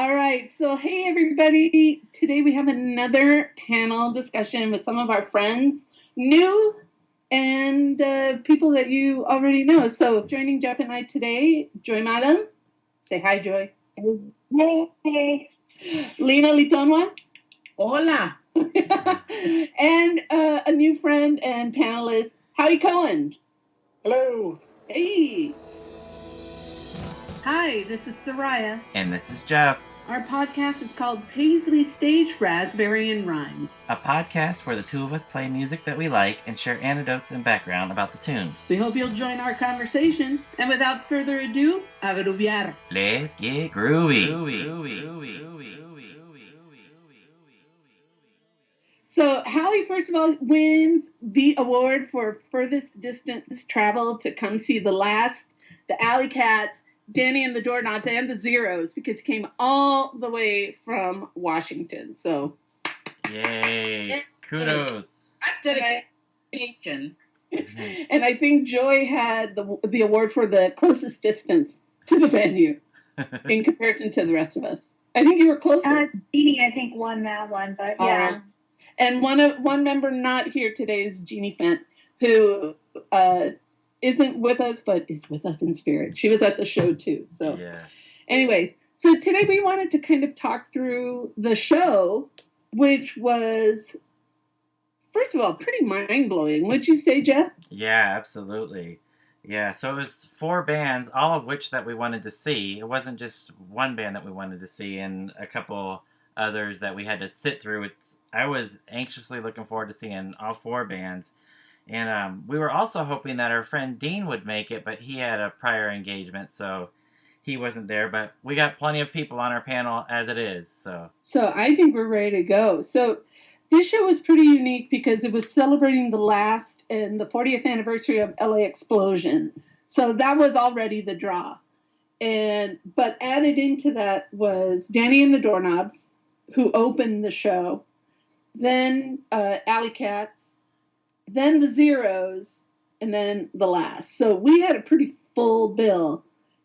All right. So, hey, everybody. Today we have another panel discussion with some of our friends, new and people that you already know. So, joining Jeff and I today, Joy Milam. Say hi, Joy. Hey. Lina Litonjua. Hola. And a new friend and panelist, Howie Cohen. Hello. Hey. Hi, this is Soraya. And this is Jeff. Our podcast is called Paisley Stage Raspberry and Rhyme. A podcast where the two of us play music that we like and share anecdotes and background about the tunes. We hope you'll join our conversation. And without further ado, a groovear. Let's get groovy. So Howie, first of all, wins the award for furthest distance travel to come see the Alley Cats, Danny and the Doorknobs, and the Zeros, because he came all the way from Washington. So, yay! Kudos. That's dedication. And I think Joy had the award for the closest distance to the venue in comparison to the rest of us. I think you were closest. Jeannie, I think, won that one, but yeah. And one member not here today is Jeannie Fent, who isn't with us, but is with us in spirit. She was at the show too. So, yes. Anyways, so today we wanted to kind of talk through the show, which was, first of all, pretty mind-blowing. Would you say, Jeff? Yeah, absolutely. Yeah, so it was 4 bands, all of which that we wanted to see. It wasn't just one band that we wanted to see and a couple others that we had to sit through. I was anxiously looking forward to seeing all 4 bands. And we were also hoping that our friend Dean would make it, but he had a prior engagement, so he wasn't there. But we got plenty of people on our panel as it is. So I think we're ready to go. So this show was pretty unique because it was celebrating the last and the 40th anniversary of LA Explosion. So that was already the draw. But added into that was Danny and the Doorknobs, who opened the show. Then Alley Cats, then the Zeros, and then the last. So we had a pretty full bill.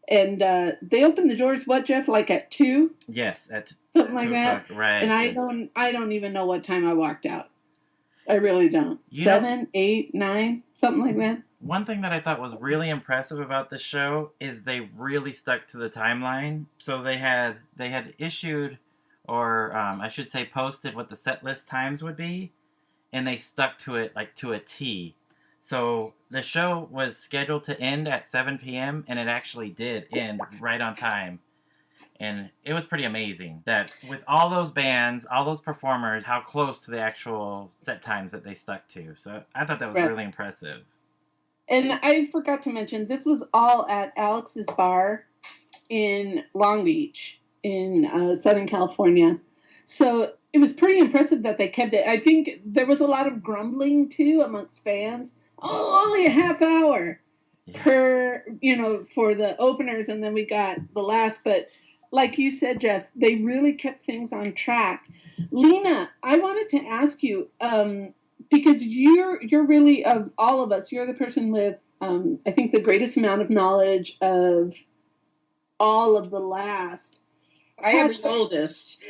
And they opened the doors, what, Jeff, like at 2? Yes, at something like that. Right. And I don't even know what time I walked out. I really don't. 7, 8, 9, something like that. One thing that I thought was really impressive about the show is they really stuck to the timeline. So they had issued, or I should say posted, what the set list times would be, and they stuck to it like to a T. So the show was scheduled to end at 7 p.m. and it actually did end right on time. And it was pretty amazing that with all those bands, all those performers, how close to the actual set times that they stuck to. So I thought that was really impressive. And I forgot to mention, this was all at Alex's Bar in Long Beach in Southern California. So it was pretty impressive that they kept it. I think there was a lot of grumbling, too, amongst fans. Oh, only a half hour for the openers, and then we got the last. But like you said, Jeff, they really kept things on track. Lina, I wanted to ask you, because you're really, of all of us, you're the person with, I think, the greatest amount of knowledge of all of the last. I am the oldest.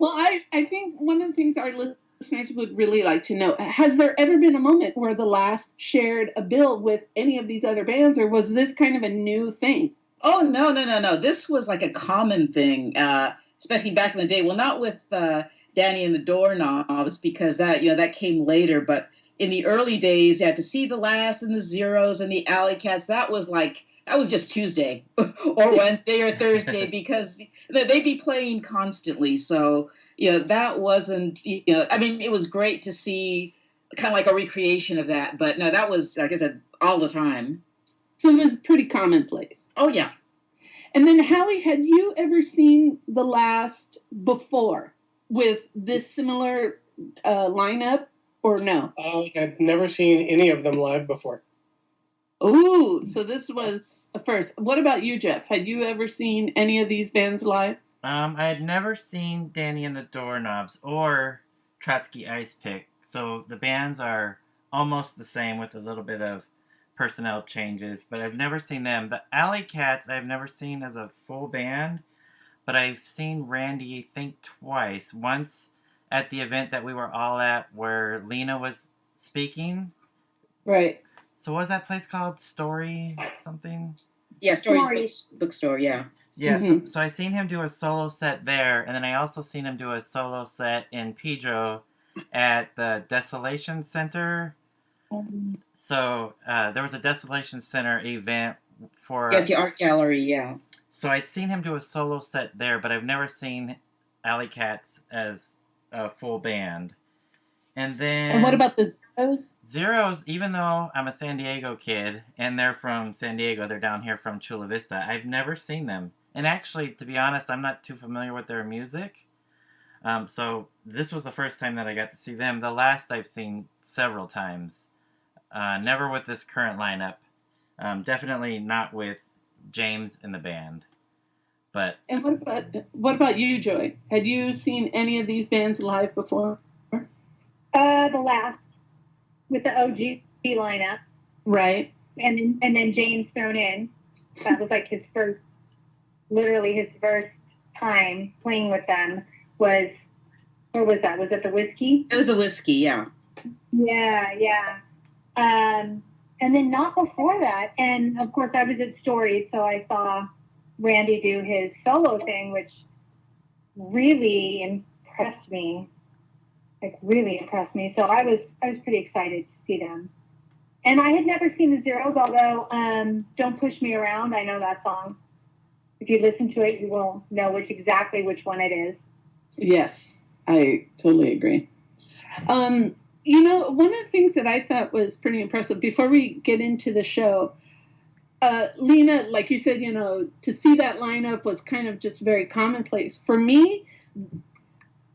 Well, I think one of the things our listeners would really like to know, has there ever been a moment where the last shared a bill with any of these other bands, or was this kind of a new thing? Oh, no. This was like a common thing, especially back in the day. Well, not with Danny and the Doorknobs, because that came later. But in the early days, you had to see the last and the Zeros and the Alley Cats. That was just Tuesday or Wednesday or Thursday, because they'd be playing constantly. So, that wasn't, it was great to see kind of like a recreation of that. But no, that was, like I said, all the time. So it was pretty commonplace. Oh, yeah. And then, Howie, had you ever seen the last before with this similar lineup, or no? I'd never seen any of them live before. Ooh, so this was a first. What about you, Jeff? Had you ever seen any of these bands live? I had never seen Danny and the Doorknobs or Trotsky Ice Pick, so the bands are almost the same with a little bit of personnel changes, but I've never seen them. The Alley Cats I've never seen as a full band, but I've seen Randy, I think, twice. Once at the event that we were all at where Lina was speaking. Right. So what was that place called? Story something? Yeah, Stories Bookstore, yeah. Yeah, Mhm. so I seen him do a solo set there, and then I also seen him do a solo set in Pedro at the Desolation Center. So there was a Desolation Center event for... Yeah, it's the art gallery, yeah. So I'd seen him do a solo set there, but I've never seen Alley Cats as a full band. And then... And what about the Zeros? Zeros, even though I'm a San Diego kid, and they're from San Diego, they're down here from Chula Vista, I've never seen them. And actually, to be honest, I'm not too familiar with their music. So this was the first time that I got to see them. The last I've seen several times. Never with this current lineup. Definitely not with James and the band. But And what about you, Joy? Had you seen any of these bands live before? The last with the OG lineup, Right. and then James thrown in. That was like his first time playing with them. Where was that? Was it the Whiskey? It was the Whiskey, yeah. Yeah. And then not before that. And of course, I was at Stories, so I saw Randy do his solo thing, which really impressed me. So I was pretty excited to see them. And I had never seen the Zeros, although "Don't Push Me Around," I know that song. If you listen to it, you will know exactly which one it is. Yes, I totally agree. One of the things that I thought was pretty impressive before we get into the show, Lina, like you said, to see that lineup was kind of just very commonplace. For me,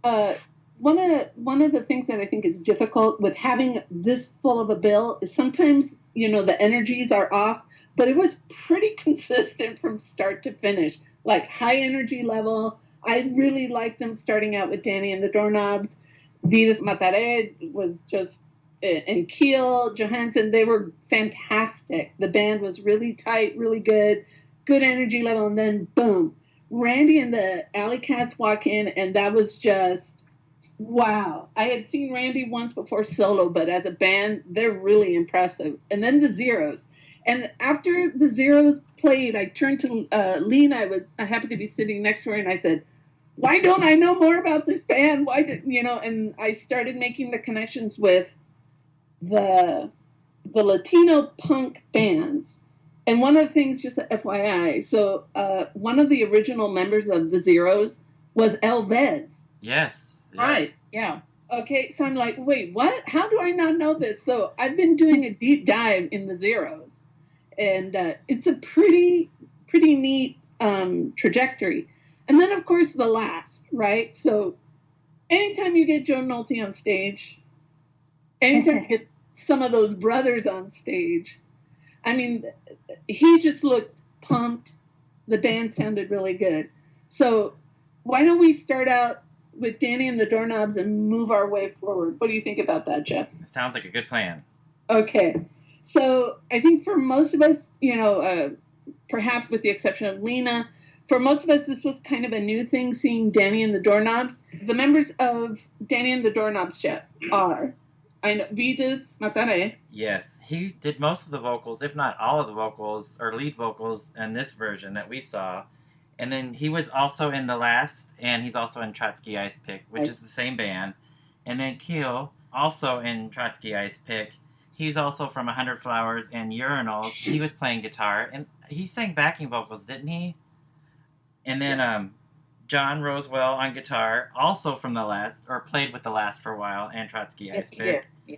one of the things that I think is difficult with having this full of a bill is sometimes, the energies are off, but it was pretty consistent from start to finish, like high energy level. I really liked them starting out with Danny and the Doorknobs. Vidas Matare was just, and Keel, Johansson, they were fantastic. The band was really tight, really good energy level, and then boom, Randy and the Alley Cats walk in, and that was just, wow. I had seen Randy once before solo, but as a band, they're really impressive. And then the Zeros. And after the Zeros played, I turned to Lina. I happened to be sitting next to her, and I said, why don't I know more about this band? And I started making the connections with the Latino punk bands. And one of the things, just FYI, so one of the original members of the Zeros was El Vez. yes. Right, yeah. Okay, so I'm like, wait, what? How do I not know this? So I've been doing a deep dive in the Zeros. And it's a pretty neat trajectory. And then, of course, the last, right? So anytime you get Joe Nolte on stage, anytime you get some of those brothers on stage, I mean, he just looked pumped. The band sounded really good. So why don't we start out with Danny and the Doorknobs and move our way forward? What do you think about that, Jeff? Sounds like a good plan. Okay. So I think for most of us, perhaps with the exception of Lina, for most of us, this was kind of a new thing, seeing Danny and the Doorknobs. The members of Danny and the Doorknobs, Jeff, are Vidas Matare. Yes, he did most of the vocals, if not all of the vocals, or lead vocals in this version that we saw. And then he was also in The Last, and he's also in Trotsky Ice Pick, which is the same band. And then Keel, also in Trotsky Ice Pick. He's also from 100 Flowers and Urinals. He was playing guitar, and he sang backing vocals, didn't he? And then John Rosewell on guitar, also from The Last, or played with The Last for a while, and Trotsky Ice Pick. Yeah.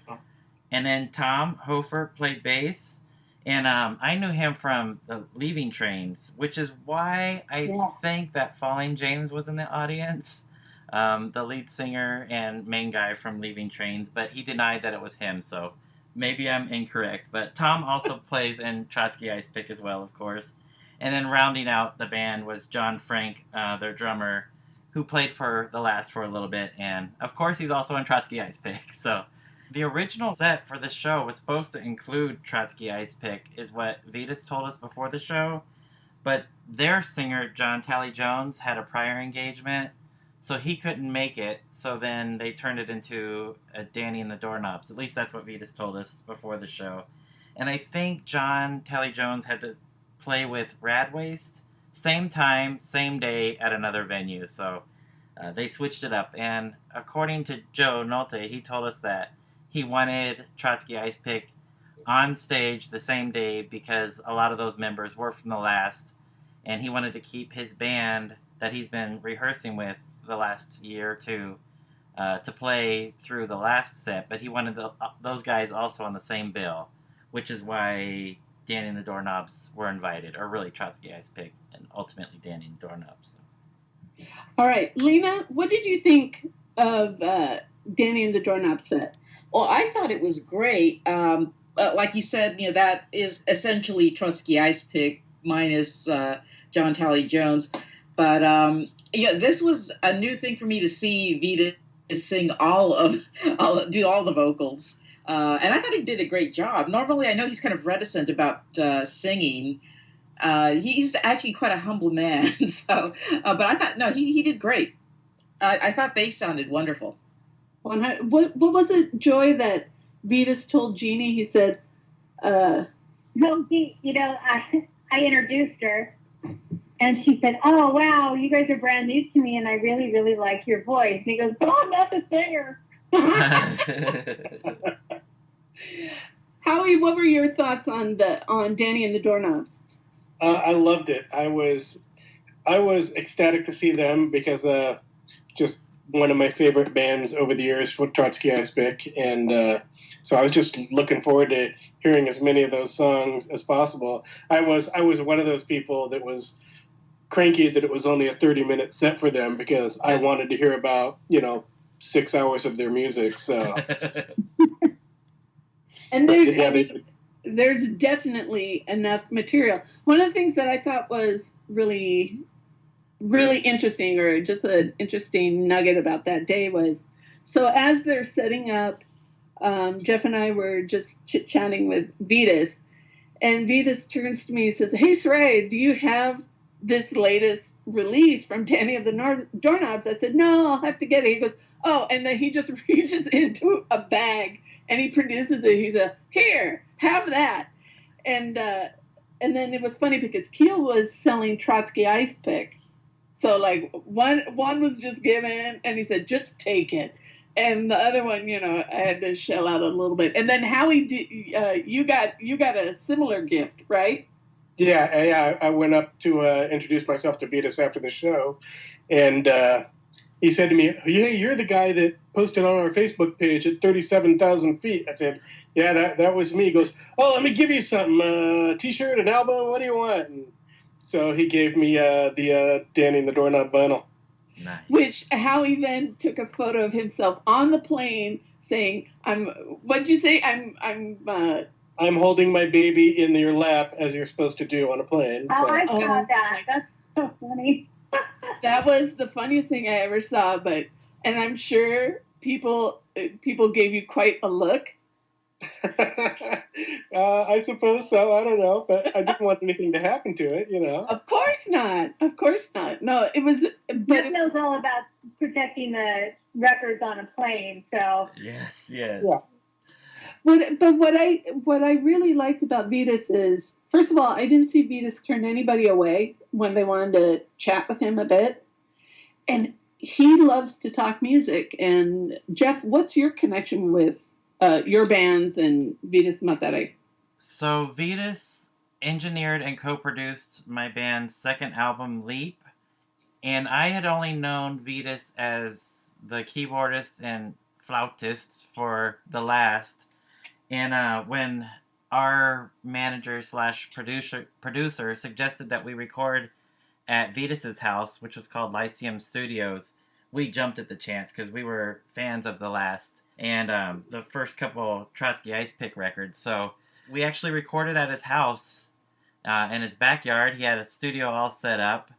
And then Tom Hofer played bass. And I knew him from the Leaving Trains, which is why I think that Falling James was in the audience. The lead singer and main guy from Leaving Trains, but he denied that it was him, so maybe I'm incorrect. But Tom also plays in Trotsky Ice Pick as well, of course. And then rounding out the band was John Frank, their drummer, who played for The Last for a little bit. And, of course, he's also in Trotsky Ice Pick, so... The original set for the show was supposed to include Trotsky Ice Pick, is what Vidas told us before the show. but their singer, John Tally Jones, had a prior engagement, so he couldn't make it. So then they turned it into a Danny and the Doorknobs. At least that's what Vetus told us before the show. And I think John Tally Jones had to play with Radwaist, same time, same day at another venue. So they switched it up. And according to Joe Nolte, he told us that he wanted Trotsky Ice Pick on stage the same day because a lot of those members were from the last, and he wanted to keep his band that he's been rehearsing with the last year or two to play through the last set, but he wanted those guys also on the same bill, which is why Danny and the Doorknobs were invited, or really Trotsky Ice Pick, and ultimately Danny and the Doorknobs. All right, Lina, what did you think of Danny and the Doorknobs set? Well, I thought it was great. Like you said, that is essentially Trotsky Ice Pick minus John Tally Jones. But this was a new thing for me to see Vita sing do all the vocals. And I thought he did a great job. Normally, I know he's kind of reticent about singing. He's actually quite a humble man. So, but I thought, no, he did great. I thought they sounded wonderful. What was it, Joy, that Vetus told Jeannie? He said, I introduced her, and she said, "Oh, wow, you guys are brand new to me, and I really, really like your voice." And he goes, "But I'm not the singer." Howie, what were your thoughts on Danny and the Doorknobs? I loved it. I was ecstatic to see them because just one of my favorite bands over the years, Trotsky Ice Pick, and so I was just looking forward to hearing as many of those songs as possible. I was one of those people that was cranky that it was only a 30-minute set for them because I wanted to hear about 6 hours of their music. So, and there's definitely enough material. One of the things that I thought was really, really interesting, or just an interesting nugget about that day was, so as they're setting up, Jeff and I were just chit-chatting with Vetus, and Vetus turns to me and says, "Hey, Soraya, do you have this latest release from Danny of the Doorknobs?" I said, "No, I'll have to get it." He goes, "Oh," and then he just reaches into a bag and he produces it. He said, "Here, have that." And then it was funny because Keel was selling Trotsky Ice Pick. So like one was just given, and he said, "Just take it." And the other one, I had to shell out a little bit. And then Howie, you got a similar gift, right? Yeah. I went up to introduce myself to Vetus after the show, and he said to me, "Yeah, you're the guy that posted on our Facebook page at 37,000 feet." I said, "Yeah, that was me." He goes, "Oh, let me give you something, a T-shirt, an album. What do you want?" And so he gave me the Danny and the Doorknob vinyl. Nice. Which Howie then took a photo of himself on the plane saying, what'd you say? I'm holding my baby in your lap as you're supposed to do on a plane. Oh, So. I saw that. That's so funny. That was the funniest thing I ever saw, and I'm sure people gave you quite a look. I suppose so. I don't know, but I didn't want anything to happen to it, Of course not. No, it was. Jeff knows all about protecting the records on a plane, so. Yes. Yeah. But what I really liked about Vetus is, first of all, I didn't see Vetus turn anybody away when they wanted to chat with him a bit, and he loves to talk music. And Jeff, what's your connection with your bands and Vetus Matere? So Vetus engineered and co-produced my band's second album, Leap, and I had only known Vetus as the keyboardist and flautist for the last. And when our manager / producer suggested that we record at Vetus's house, which was called Lyceum Studios, we jumped at the chance because we were fans of the last and the first couple Trotsky Ice Pick records. So we actually recorded at his house in his backyard. He had a studio all set up,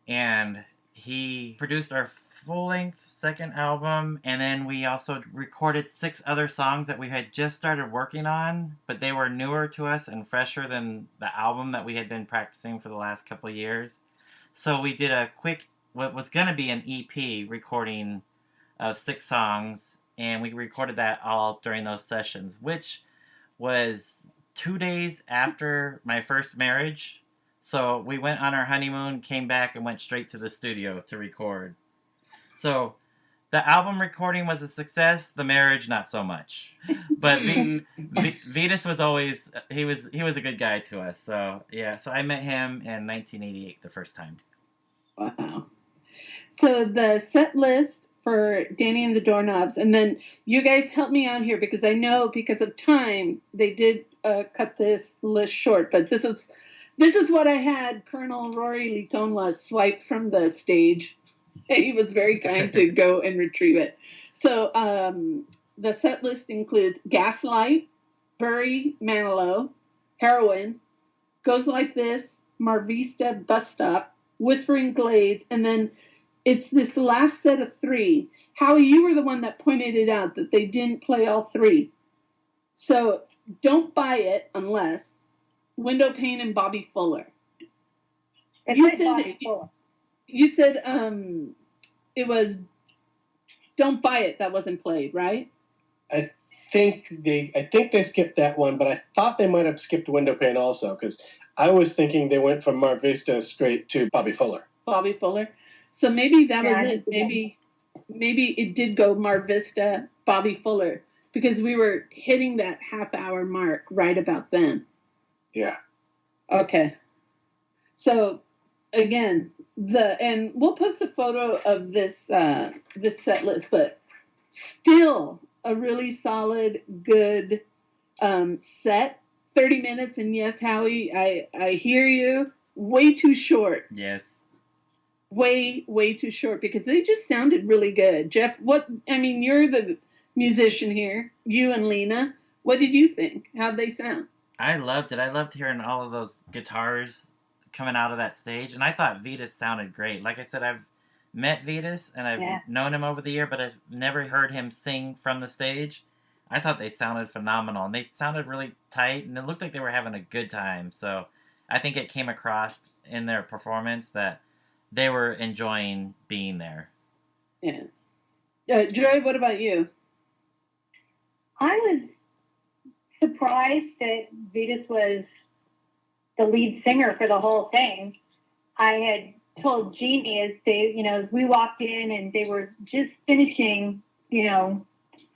and he produced our full-length second album, and then we also recorded 6 other songs that we had just started working on, but they were newer to us and fresher than the album that we had been practicing for the last couple of years. So we did a quick, what was going to be an EP recording of 6 songs, and we recorded that all during those sessions, which was 2 days after my first marriage. So we went on our honeymoon, came back, and went straight to the studio to record. So the album recording was a success. The marriage, not so much. But Vitas was always he was a good guy to us. So yeah. So I met him in 1988 the first time. Wow. So the set list for Danny and the Doorknobs, and then you guys help me out here because I know because of time they did cut this list short. But this is what I had Colonel Rory Litonjua swipe from the stage. He was very kind to go and retrieve it. So the set list includes Gaslight, Bury Manilow, Heroin, Goes Like This, Mar Vista Bus Stop, Whispering Glades, and then it's this last set of 3. Howie, you were the one that pointed it out that they didn't play all 3. So Don't Buy It unless Window Pane and Bobby Fuller. You said it was Don't Buy It that wasn't played, right? I think they skipped that one, but I thought they might have skipped Window Pane also, because I was thinking they went from Mar Vista straight to Bobby Fuller. Bobby Fuller. So maybe that was it. Maybe it did go Mar Vista, Bobby Fuller, because we were hitting that half-hour mark right about then. Yeah. Okay. So again, and we'll post a photo of this set list, but still a really solid, good set. 30 minutes, and yes, Howie, I hear you. Way too short. Yes. Way too short because they just sounded really good. Jeff, you're the musician here. You and Lina, what did you think? How'd they sound? I loved it. I loved hearing all of those guitars coming out of that stage, and I thought Vitas sounded great. Like I said, I've met Vitas, and I've known him over the year, but I've never heard him sing from the stage. I thought they sounded phenomenal, and they sounded really tight, and it looked like they were having a good time. So I think it came across in their performance that they were enjoying being there. Yeah. Joy, what about you? I was surprised that Vitas was the lead singer for the whole thing. I had told Jeannie as we walked in and they were just finishing,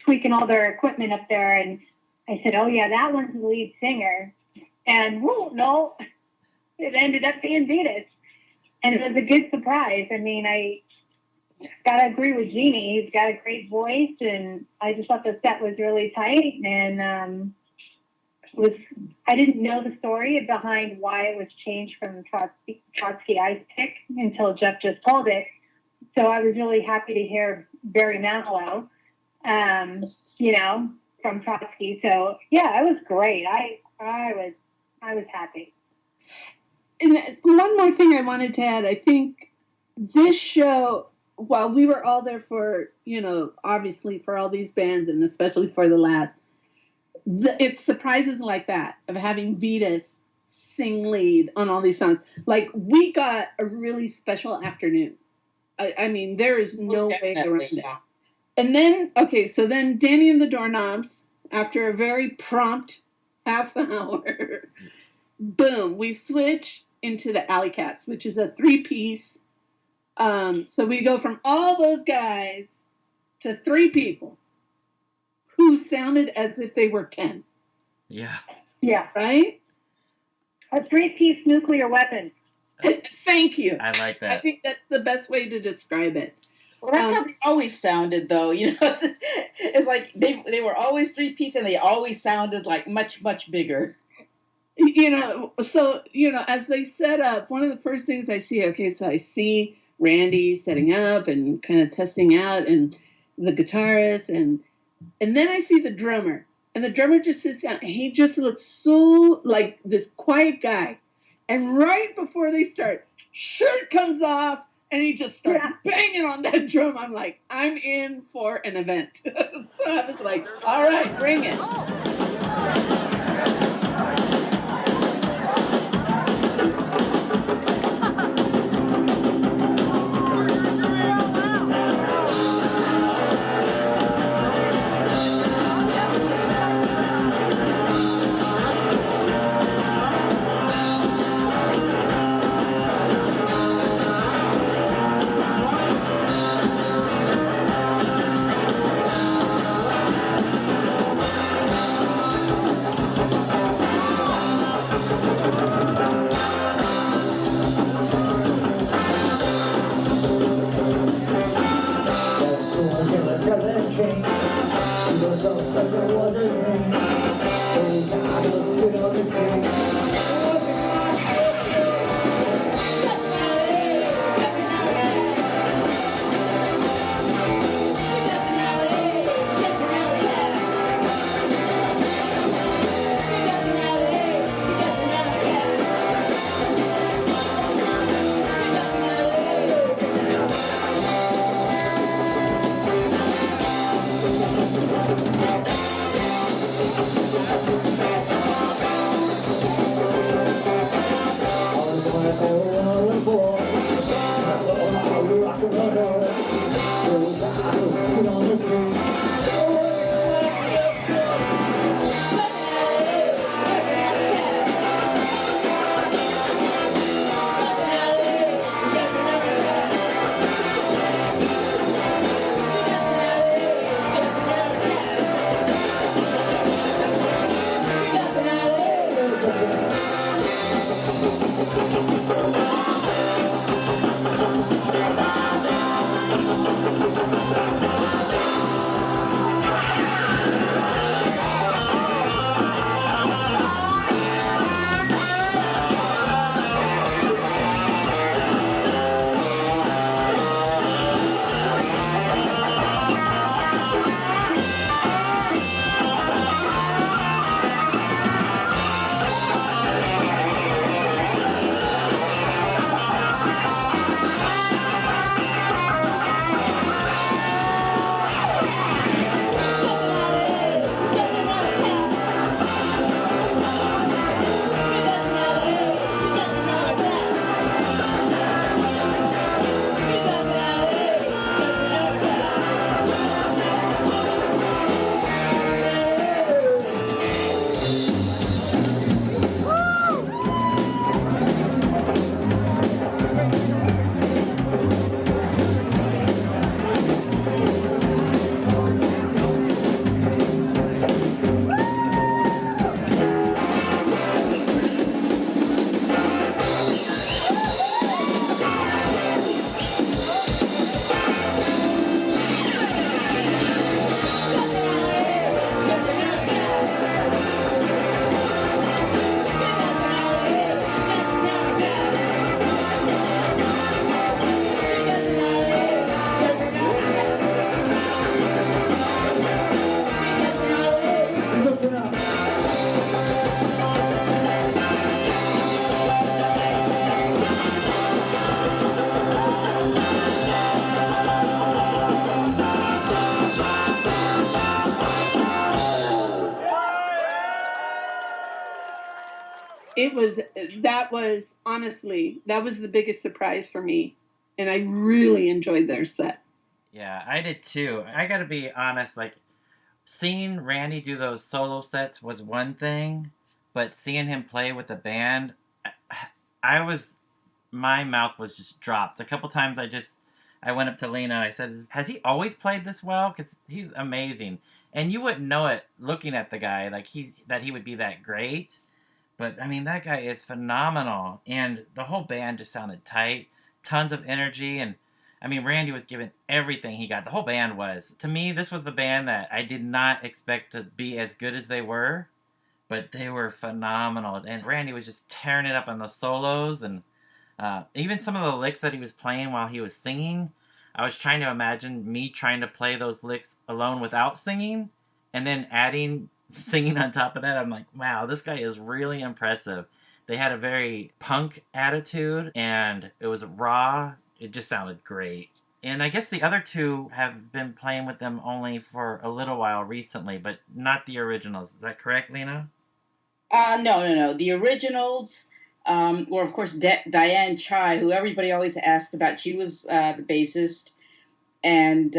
tweaking all their equipment up there, and I said, "Oh yeah, that one's the lead singer." And no, it ended up being Vitas. And it was a good surprise. I mean, I gotta agree with Jeannie. He's got a great voice, and I just thought the set was really tight. And I didn't know the story behind why it was changed from Trotsky Ice Pick until Jeff just told it. So I was really happy to hear Barry Manilow, from Trotsky. So yeah, it was great. I was happy. And one more thing I wanted to add, I think this show, while we were all there for, obviously for all these bands and especially for the last, it's surprises like that of having Vitas sing lead on all these songs. Like, we got a really special afternoon. I mean, there is no way around it. And then, so then Danny and the Doorknobs, after a very prompt half hour, boom, we switch into the Alley Cats, which is a 3-piece. So we go from all those guys to 3 people who sounded as if they were 10. Yeah. Yeah. Right? A 3-piece nuclear weapon. Thank you. I like that. I think that's the best way to describe it. Well, that's how they always sounded, though. It's like they were always 3-piece, and they always sounded like much, much bigger. As they set up, one of the first things I see, so I see Randy setting up and kind of testing out, and the guitarist, and then I see the drummer, and the drummer just sits down, and he just looks so like this quiet guy. And right before they start, shirt comes off, And he just starts banging on that drum. I'm like, I'm in for an event. So I was like, all right, bring it. That was honestly, that was the biggest surprise for me. And I really enjoyed their set. Yeah, I did too. I gotta be honest, like, seeing Randy do those solo sets was one thing, but seeing him play with the band, my mouth was just dropped. A couple times I went up to Lina and I said, has he always played this well? Because he's amazing. And you wouldn't know it looking at the guy, like that he would be that great. But, I mean, that guy is phenomenal. And the whole band just sounded tight, tons of energy. And, I mean, Randy was giving everything he got. The whole band was. To me, this was the band that I did not expect to be as good as they were. But they were phenomenal. And Randy was just tearing it up on the solos. And even some of the licks that he was playing while he was singing, I was trying to imagine me trying to play those licks alone without singing. And then adding singing on top of that. I'm like, wow, this guy is really impressive. They had a very punk attitude, and it was raw. it just sounded great. And I guess the other two have been playing with them only for a little while recently, but not the originals. Is that correct, Lina? No. The originals were, of course, Diane Chai, who everybody always asked about. She was the bassist. And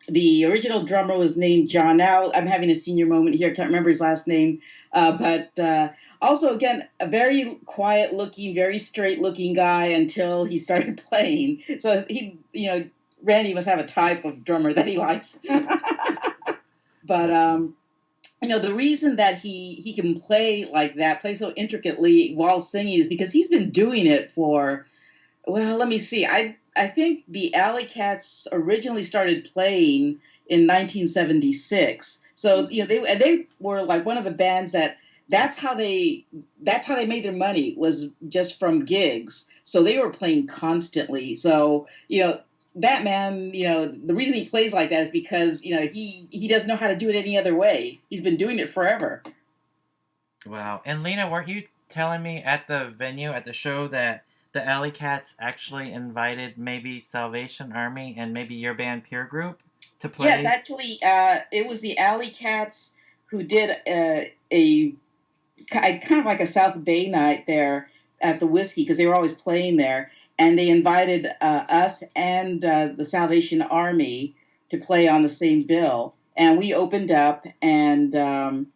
the original drummer was named John. Now I'm having a senior moment here. I can't remember his last name. But also, again, a very quiet-looking, very straight-looking guy until he started playing. So Randy must have a type of drummer that he likes. But the reason that he can play like that, play so intricately while singing, is because he's been doing it for, well, let me see. I think the Alley Cats originally started playing in 1976. So they were like one of the bands that's how they made their money, was just from gigs. So they were playing constantly. So that man, the reason he plays like that is because he doesn't know how to do it any other way. He's been doing it forever. Wow. And Lina, weren't you telling me at the venue, at the show, that the Alley Cats actually invited maybe Salvation Army and maybe your band Peer Group to play? Yes, actually, it was the Alley Cats who did a kind of like a South Bay night there at the Whiskey, because they were always playing there, and they invited us and the Salvation Army to play on the same bill, and we opened up, and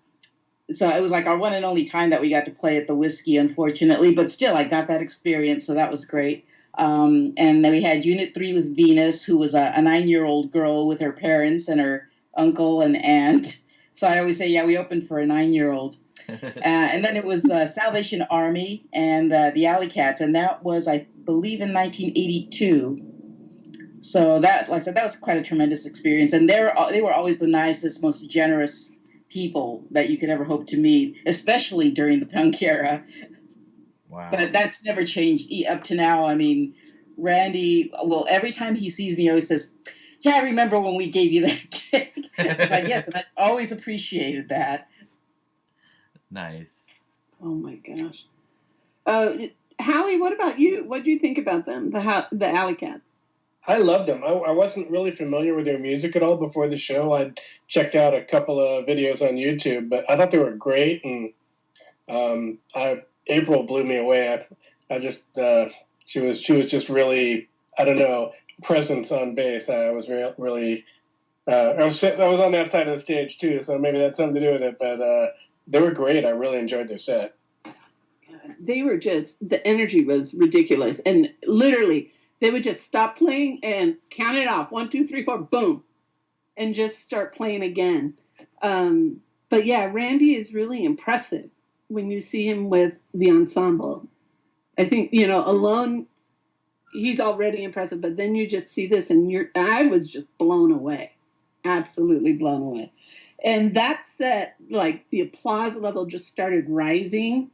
so it was like our one and only time that we got to play at the Whiskey, unfortunately, but still I got that experience, so that was great. And then we had Unit 3 with Venus, who was a 9-year-old girl with her parents and her uncle and aunt. So I always say, yeah, we opened for a 9-year-old. And then it was Salvation Army and the Alley Cats, and that was, I believe, in 1982. So that, like I said, that was quite a tremendous experience. And they were always the nicest, most generous people that you could ever hope to meet, especially during the punk era. Wow. But that's never changed up to now. I mean, Randy, well, every time he sees me, he always says, yeah, I remember when we gave you that gig. It's like, yes, and I always appreciated that. Nice. Oh my gosh. Howie, what about you? What do you think about them, the Alley Cats? I loved them. I wasn't really familiar with their music at all before the show. I'd checked out a couple of videos on YouTube, but I thought they were great. And April blew me away. I just she was just really, I don't know, presence on bass. I was really I was on that side of the stage too, so maybe that's something to do with it. But they were great. I really enjoyed their set. They were just, the energy was ridiculous, and literally, they would just stop playing and count it off. 1, 2, 3, 4, boom. And just start playing again. But yeah, Randy is really impressive when you see him with the ensemble. I think, alone, he's already impressive, but then you just see this and I was just blown away. Absolutely blown away. And that set, like, the applause level just started rising.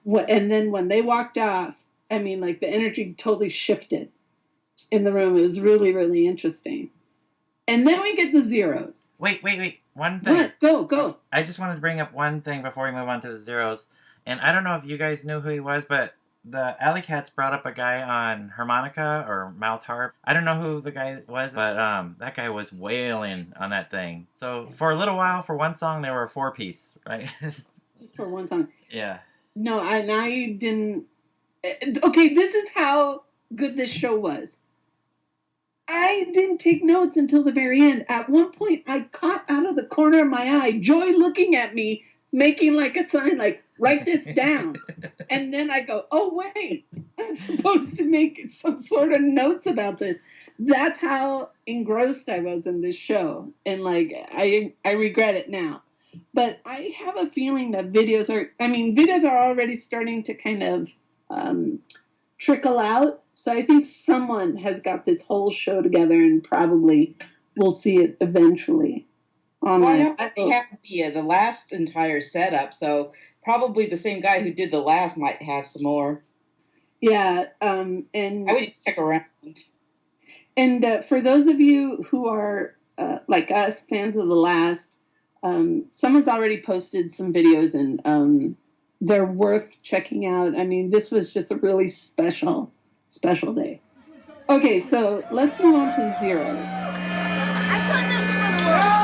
And then when they walked off, I mean, like, the energy totally shifted in the room. It was really, really interesting. And then we get the Zeros. Wait. One thing. What? Go. I just wanted to bring up one thing before we move on to the Zeros. And I don't know if you guys knew who he was, but the Alley Cats brought up a guy on harmonica or mouth harp. I don't know who the guy was, but that guy was wailing on that thing. So for a little while, for one song, they were a 4-piece, right? Just for one song. Yeah. No, I didn't. Okay, this is how good this show was. I didn't take notes until the very end. At one point, I caught out of the corner of my eye Joy looking at me, making like a sign, like, write this down. And then I go, oh, wait, I'm supposed to make some sort of notes about this. That's how engrossed I was in this show. And, like, I regret it now. But I have a feeling that videos are already starting to kind of trickle out. So I think someone has got this whole show together, and probably we'll see it eventually. Well, I know they have the last entire setup, so probably the same guy who did the last might have some more. Yeah, and I would stick around. And for those of you who are like us, fans of the last, someone's already posted some videos, and they're worth checking out. I mean, this was just a really special day. Okay, so let's move on to the zeros. I couldn't listen for the word.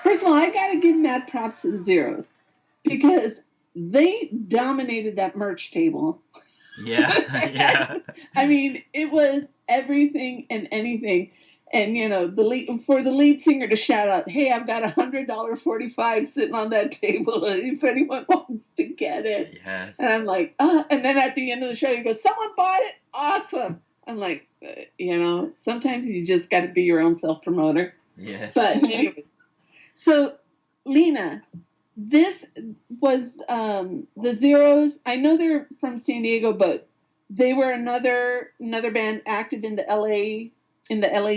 First of all, I gotta give mad props to the zeros because they dominated that merch table. Yeah. I mean, it was everything and anything. And for the lead singer to shout out, "Hey, I've got $100.45 sitting on that table if anyone wants to get it." Yes. And I'm like, oh. And then at the end of the show, he goes, "Someone bought it, awesome." I'm like, sometimes you just got to be your own self promoter. Yes. But anyway, so Lina, this was the Zeros. I know they're from San Diego, but they were another band active in the LA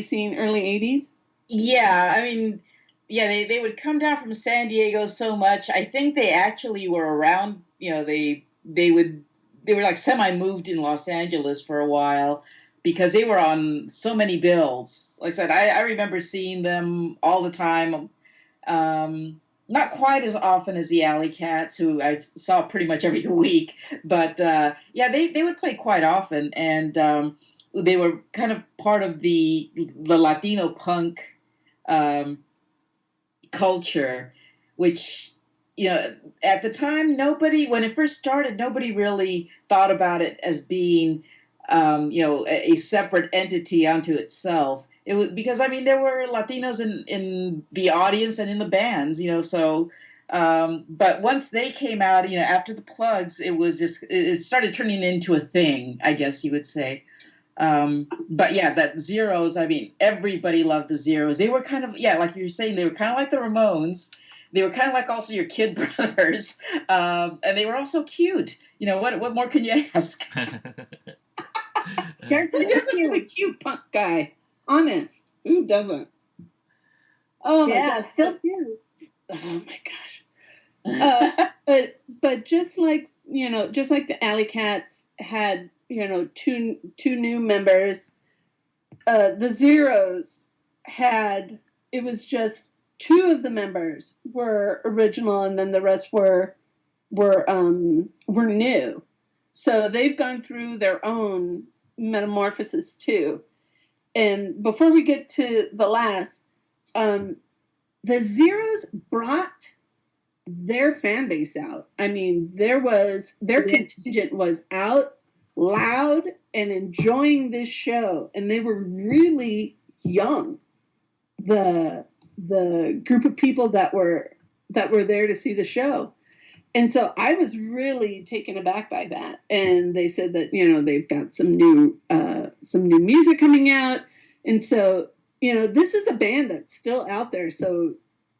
scene, early '80s. Yeah, I mean, yeah, they would come down from San Diego so much. I think they actually were around. They were like semi-moved in Los Angeles for a while because they were on so many bills. Like I said, I remember seeing them all the time. Not quite as often as the Alley Cats, who I saw pretty much every week, but yeah, they would play quite often, and they were kind of part of the Latino punk culture, which at the time when it first started, nobody really thought about it as being a separate entity unto itself. It was because there were Latinos in the audience and in the bands, so. But once they came out, after the Plugs, it started turning into a thing, I guess you would say. But yeah, that Zeros. Everybody loved the Zeros. They were kind of like you were saying, they were kind of like the Ramones. They were kind of like also your Kid Brothers, and they were also cute. What more can you ask? They're definitely a cute punk guy. Honest, who doesn't? Oh my gosh, still cute. Oh my gosh. But just like the Alley Cats had two new members, the Zeros it was just two of the members were original, and then the rest were new. So they've gone through their own metamorphosis too. And before we get to the last, the Zeros brought their fan base out. Their contingent was out loud and enjoying this show, and they were really young. The group of people that were there to see the show. And so I was really taken aback by that. And they said that, they've got some new music coming out. And so, this is a band that's still out there. So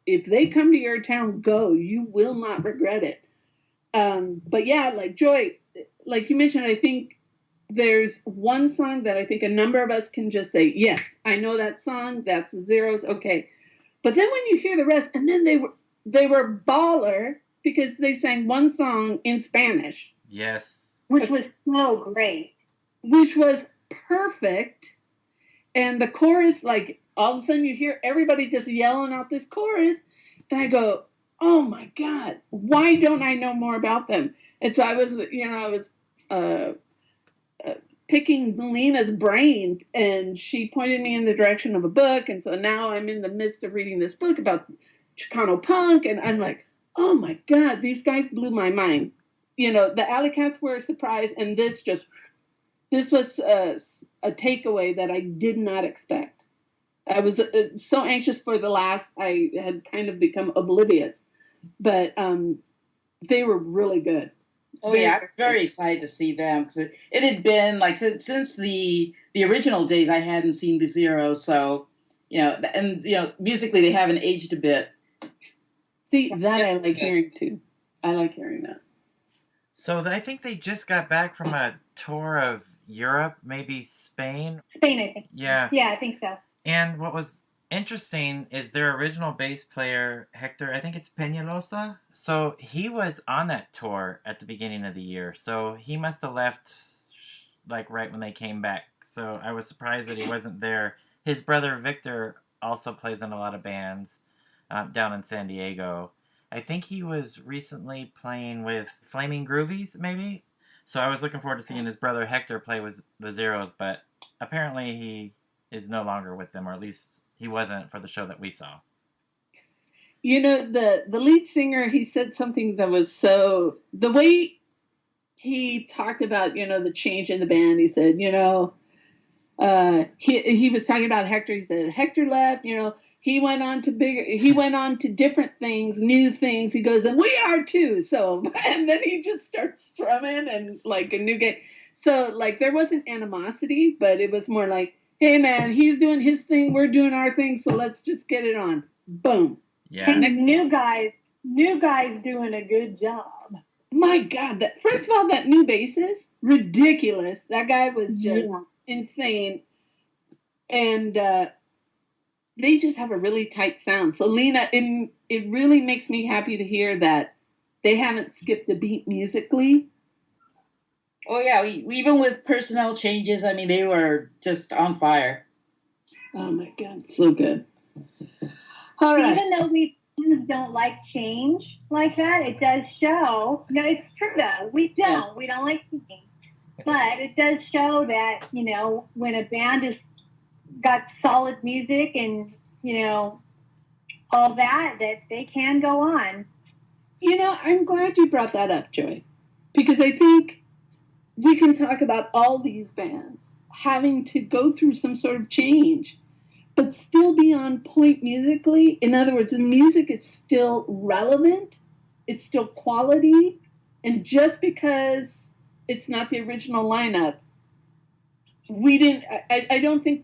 if they come to your town, go, you will not regret it. But yeah, like Joy, like you mentioned, I think there's one song that I think a number of us can just say, yes, I know that song. That's the Zeros. Okay. But then when you hear the rest, and then they were baller because they sang one song in Spanish. Yes. Which was so great. Which was perfect. And the chorus, like, all of a sudden you hear everybody just yelling out this chorus. And I go, oh my God, why don't I know more about them? And so I was picking Lina's brain, and she pointed me in the direction of a book. And so now I'm in the midst of reading this book about Chicano punk. And I'm like, oh my God, these guys blew my mind. The Alley Cats were a surprise. And this was a takeaway that I did not expect. I was so anxious for the last. I had kind of become oblivious, but they were really good. Oh yeah, I'm very excited to see them because it had been like since the original days I hadn't seen the Zeros, so musically they haven't aged a bit. See, that I like hearing too. I like hearing that. So I think they just got back from a tour of Europe, maybe Spain. Spain, I think. Yeah. Yeah, I think so. And what was interesting is their original bass player, Hector, I think it's Peñalosa. So he was on that tour at the beginning of the year. So he must have left like right when they came back. So I was surprised that he wasn't there. His brother Victor also plays in a lot of bands down in San Diego. I think he was recently playing with Flaming Groovies, maybe. So I was looking forward to seeing his brother Hector play with the Zeros, but apparently he is no longer with them, or at least he wasn't for the show that we saw. The lead singer, he said something that was so, the way he talked about, the change in the band, he said, he was talking about Hector. He said, Hector left, he went on to different things, new things. He goes, and we are too. So, and then he just starts strumming and like a new game. So like there wasn't animosity, but it was more like, hey man, he's doing his thing, we're doing our thing, so let's just get it on. Boom. Yeah. And the new guys doing a good job. My God, first of all, that new bassist, ridiculous. That guy was just insane. And they just have a really tight sound. So Lina, it really makes me happy to hear that they haven't skipped a beat musically. Oh yeah, we even with personnel changes, I mean, they were just on fire. Oh my God, so good. All right. Even though we don't like change like that, it does show. No, it's true though. We don't like change, but it does show that when a band has got solid music and all that they can go on. I'm glad you brought that up, Joy, because I think we can talk about all these bands having to go through some sort of change, but still be on point musically. In other words, the music is still relevant, it's still quality, and just because it's not the original lineup, I don't think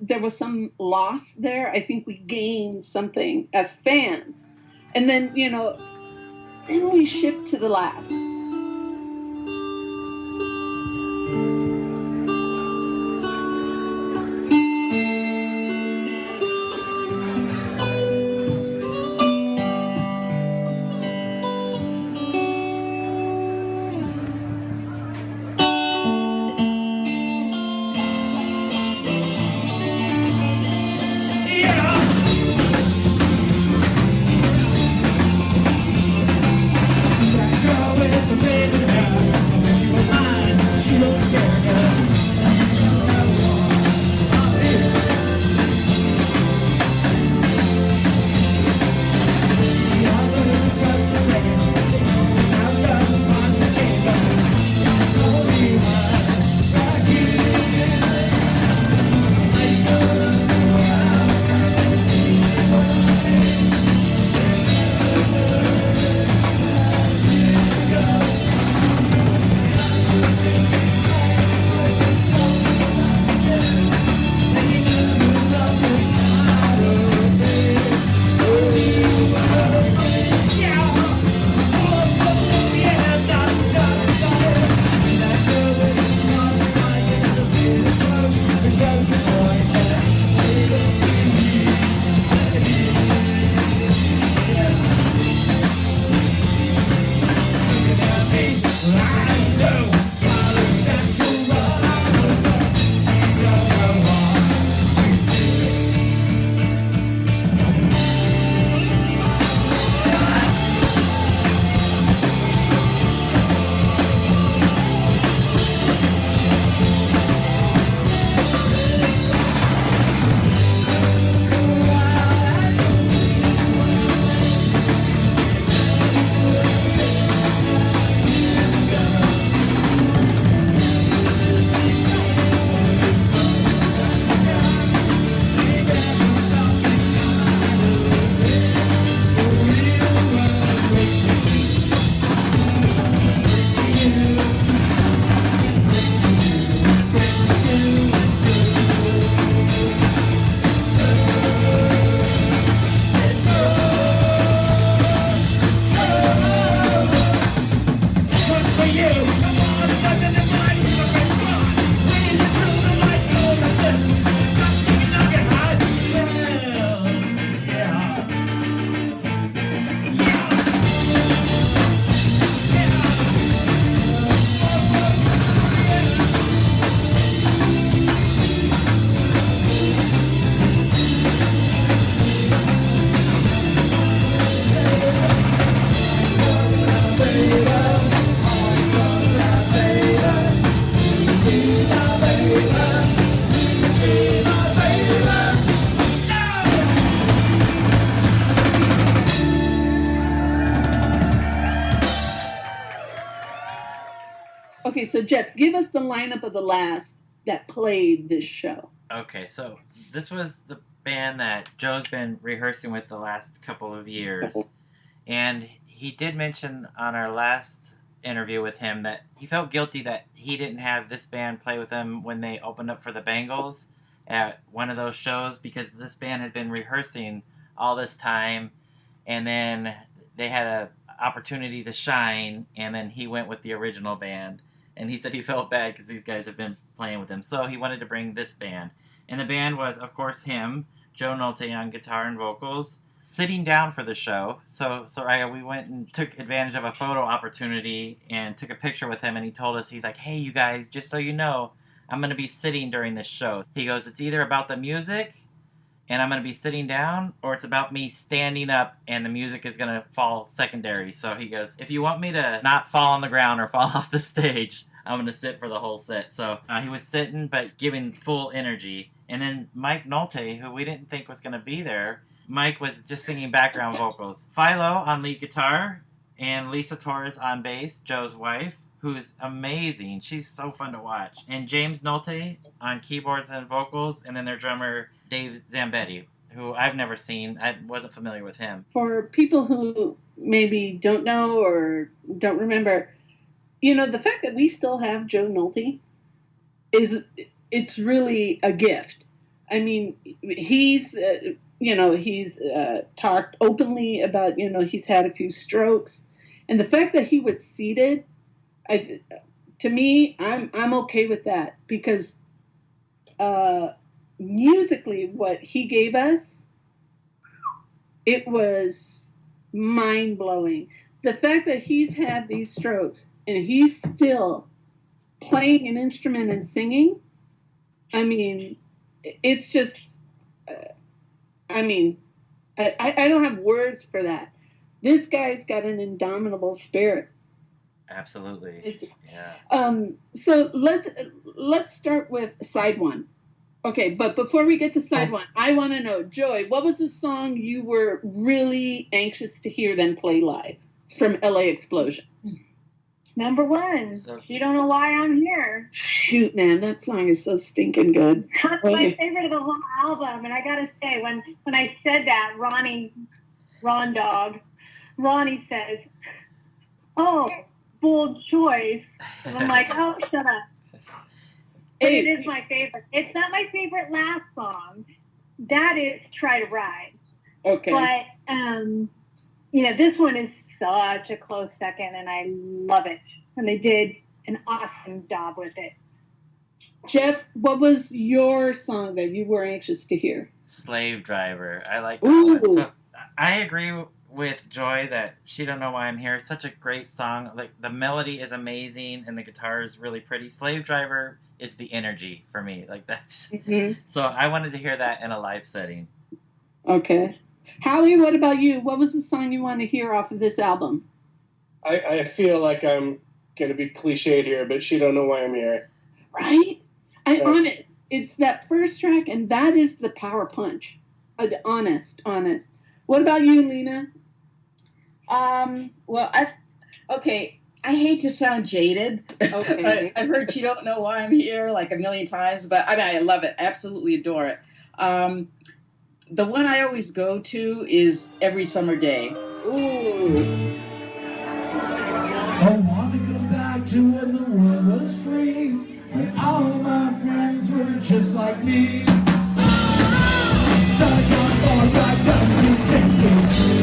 there was some loss there. I think we gained something as fans. And then, then we shift to the last. Okay, so Jeff, give us the lineup of the last that played this show. Okay, so this was the band that Joe's been rehearsing with the last couple of years. And he did mention on our last interview with him that he felt guilty that he didn't have this band play with him when they opened up for the Bangles at one of those shows, because this band had been rehearsing all this time, and then they had an opportunity to shine, and then he went with the original band. And he said he felt bad because these guys have been playing with him. So he wanted to bring this band. And the band was, of course, him, Joe Nolte on guitar and vocals, sitting down for the show. So Soraya, we went and took advantage of a photo opportunity and took a picture with him. And he told us, he's like, hey, you guys, just so you know, I'm going to be sitting during this show. He goes, it's either about the music and I'm going to be sitting down, or it's about me standing up and the music is going to fall secondary. So he goes, if you want me to not fall on the ground or fall off the stage, I'm going to sit for the whole set. So he was sitting, but giving full energy. And then Mike Nolte, who we didn't think was going to be there, Mike was just singing background vocals. Philo on lead guitar, and Lisa Torres on bass, Joe's wife, who's amazing. She's so fun to watch. And James Nolte on keyboards and vocals, and then their drummer, Dave Zambetti, who I've never seen. I wasn't familiar with him. For people who maybe don't know or don't remember, you know, the fact that we still have Joe Nolte it's really a gift. I mean, he's talked openly about, he's had a few strokes, and the fact that he was seated, to me, I'm okay with that, because musically, what he gave us, it was mind-blowing. The fact that he's had these strokes and he's still playing an instrument and singing, I mean, it's just, I don't have words for that. This guy's got an indomitable spirit. Absolutely. Yeah. So let's start with side one. Okay, but before we get to side one, I want to know, Joy, what was the song you were really anxious to hear them play live from LA Explosion? Number one, You Don't Know Why I'm Here. Shoot, man, that song is so stinking good. That's my favorite of the whole album, and I gotta say, when I said that, Ronnie says, "Oh, bold choice," and I'm like, "Oh, shut up." But it is my favorite. It's not my favorite last song. That is Try to Ride. Okay. But this one is such a close second, and I love it. And they did an awesome job with it. Jeff, what was your song that you were anxious to hear? Slave Driver. I like that one. So I agree with Joy that She Don't Know Why I'm Here. It's such a great song. Like, the melody is amazing and the guitar is really pretty. Slave Driver is the energy for me. Like, that's So I wanted to hear that in a live setting. Okay. Howie, what about you? What was the song you want to hear off of this album? I feel like I'm going to be cliched here, but She Don't Know Why I'm Here. Right? Honest. It's that first track, and that is the power punch. Honest. What about you, Lina? I hate to sound jaded. Okay. I've heard She Don't Know Why I'm Here like a million times, but I love it. Absolutely adore it. The one I always go to is Every Summer Day. Ooh. I want to go back to when the world was free, when all of my friends were just like me. So I got all back down to 60.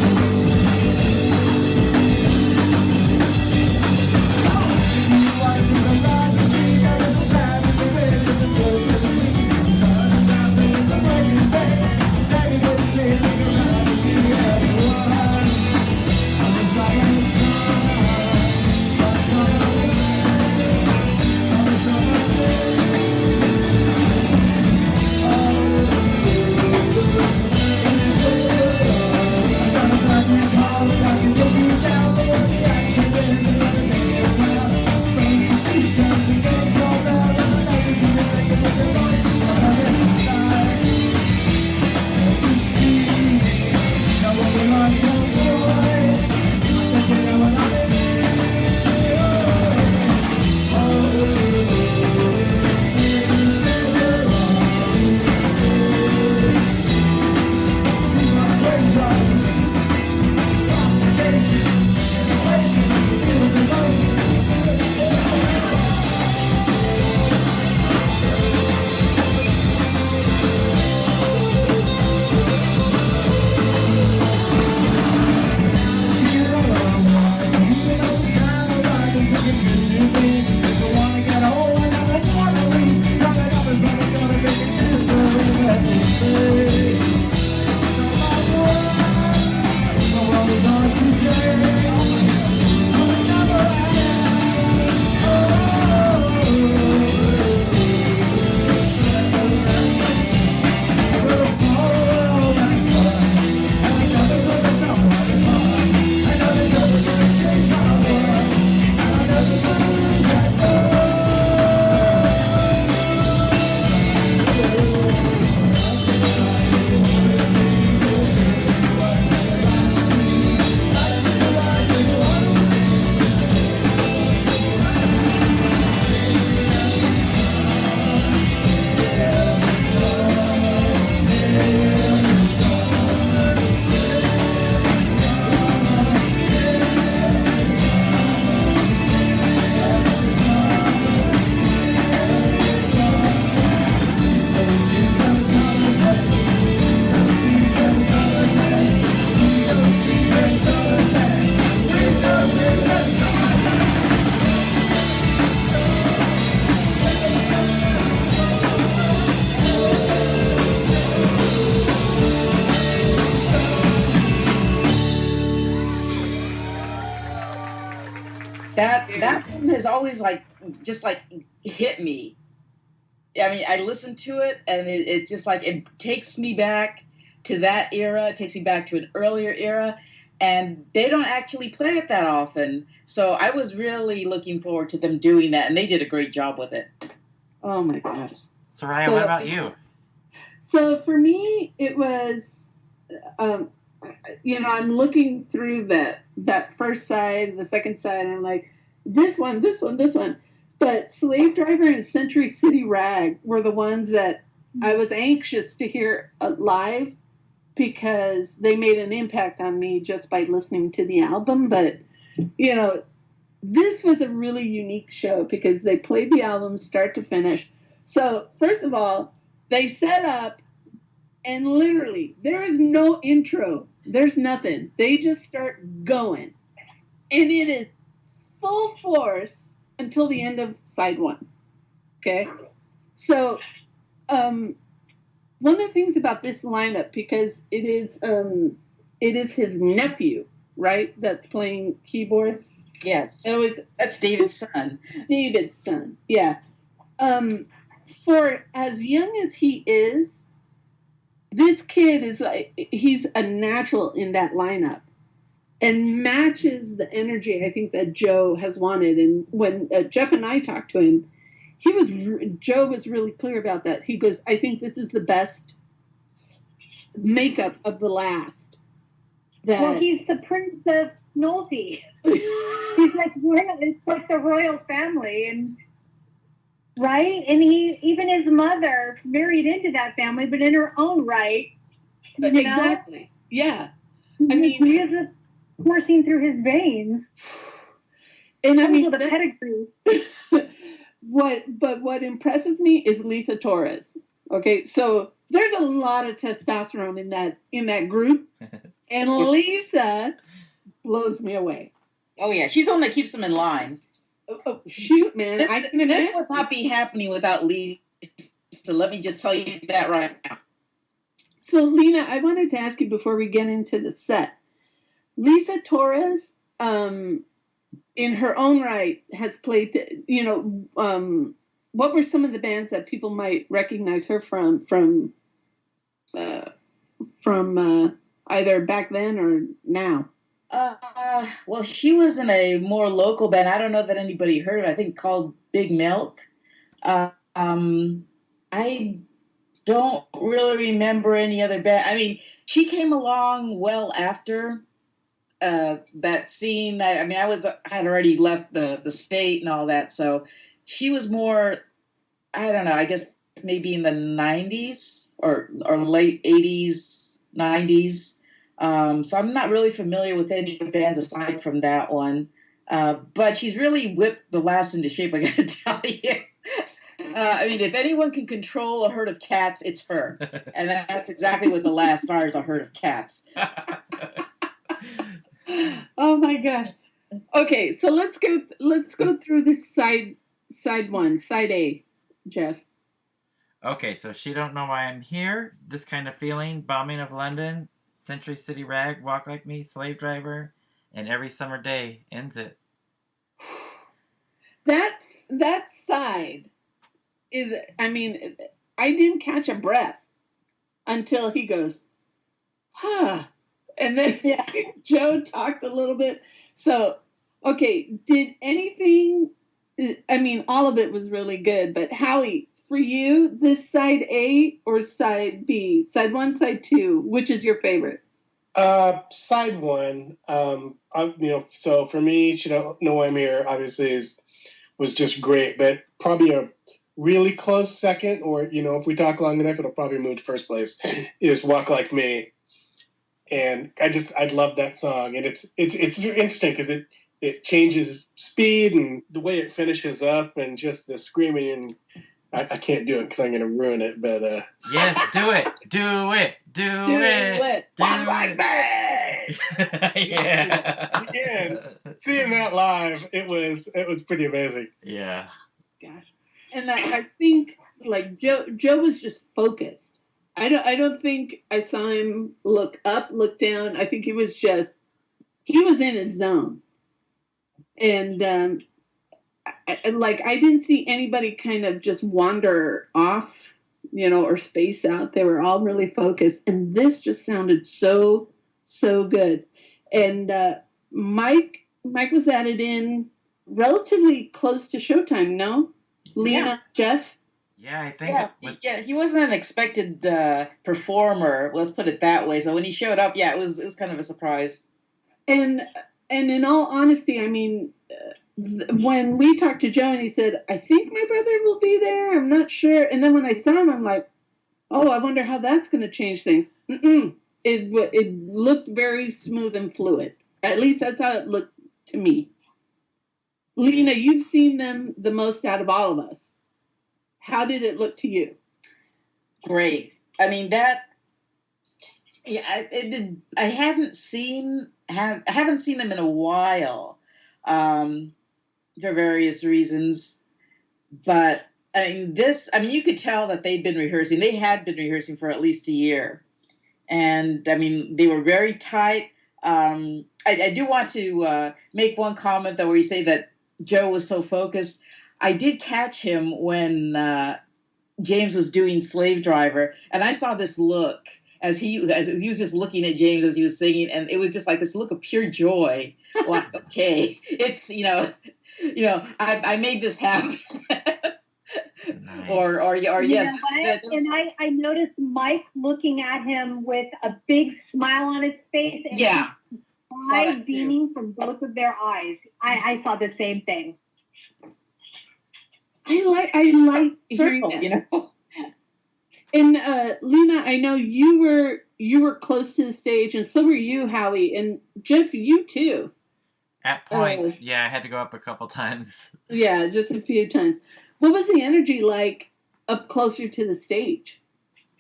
that one has always just hit me. I mean, I listen to it and it just it takes me back to that era. It takes me back to an earlier era, and they don't actually play it that often. So I was really looking forward to them doing that, and they did a great job with it. Oh my gosh. Soraya, what about you? So for me, it was, I'm looking through that first side, the second side, and I'm like, this one. But Slave Driver and Century City Rag were the ones that I was anxious to hear live because they made an impact on me just by listening to the album. But, this was a really unique show because they played the album start to finish. So, first of all, they set up, and literally, there is no intro. There's nothing. They just start going. And it is full force until the end of side one. Okay? So, one of the things about this lineup, because it is his nephew, right, that's playing keyboards. Yes. That's David's son. David's son, yeah. For as young as he is, this kid is he's a natural in that lineup and matches the energy I think that Joe has wanted. And when Jeff and I talked to him, Joe was really clear about that. He goes, I think this is the best makeup of the last. Well, he's the Prince of Nolte. He's it's like the royal family, and right? And even his mother married into that family, but in her own right. Exactly. Yeah. I mean, music coursing through his veins. And I mean, the pedigree. What impresses me is Lisa Torres. Okay, so there's a lot of testosterone in that group, and Lisa blows me away. Oh yeah, she's the one that keeps them in line. Oh, shoot, man! This would not be happening without Lisa. So let me just tell you that right now. So, Lina, I wanted to ask you before we get into the set. Lisa Torres, in her own right, has played. What were some of the bands that people might recognize her from either back then or now? Well, she was in a more local band. I don't know that anybody heard of it. I think called Big Milk. I don't really remember any other band. I mean, she came along well after that scene. I had already left the state and all that, so she was more, I don't know, I guess maybe in the 90s or late 80s, 90s. So I'm not really familiar with any bands aside from that one. But she's really whipped the last into shape, I gotta tell you. I mean, if anyone can control a herd of cats, it's her. And that's exactly what the last stars, a herd of cats. Oh my gosh. Okay, so let's go through this side A, Jeff. Okay, so She Don't Know Why I'm Here, This Kind of Feeling, Bombing of London, Century City Rag, Walk Like Me, Slave Driver, and Every Summer Day Ends It. That side is, I mean, I didn't catch a breath until he goes, and then Joe talked a little bit. So, okay, did anything, I mean, all of it was really good, but Howie, for you, this side A or side B? Side 1, side 2, which is your favorite? Side 1. So for me, She Don't Know Why I'm Here, obviously was just great, but probably a really close second, or if we talk long enough, it'll probably move to first place, is Walk Like Me. And I love that song, and it's interesting because it changes speed and the way it finishes up, and just the screaming. And I can't do it because I'm going to ruin it, but yes, do it. Walk like me. Yeah. Again, seeing that live, it was pretty amazing. Yeah. Gosh, and I think like Joe was just focused. I don't think I saw him look up, look down. I think he was in his zone. And I didn't see anybody kind of just wander off, or space out. They were all really focused, and this just sounded so good. And Mike was added in relatively close to showtime. No, Lina, Jeff. Yeah, I think. Yeah, he wasn't an expected performer. Let's put it that way. So when he showed up, it was kind of a surprise. And in all honesty, I mean, when we talked to Joe and he said, "I think my brother will be there. I'm not sure." And then when I saw him, I'm like, "Oh, I wonder how that's going to change things." It looked very smooth and fluid. At least that's how it looked to me. Lina, you've seen them the most out of all of us. How did it look to you? Great. I mean I haven't seen them in a while, for various reasons. But you could tell that they'd been rehearsing. They had been rehearsing for at least a year, and they were very tight. I do want to make one comment though, where you say that Joe was so focused. I did catch him when James was doing Slave Driver, and I saw this look as he was just looking at James as he was singing, and it was just like this look of pure joy. Like, okay, it's I made this happen. Nice. or yes. And I noticed Mike looking at him with a big smile on his face. And eyes beaming from both of their eyes. I saw the same thing. I like hearing that. And Lina, I know you were close to the stage, and so were you, Howie, and Jeff, you too. At points, I had to go up a couple times. Yeah, just a few times. What was the energy like up closer to the stage?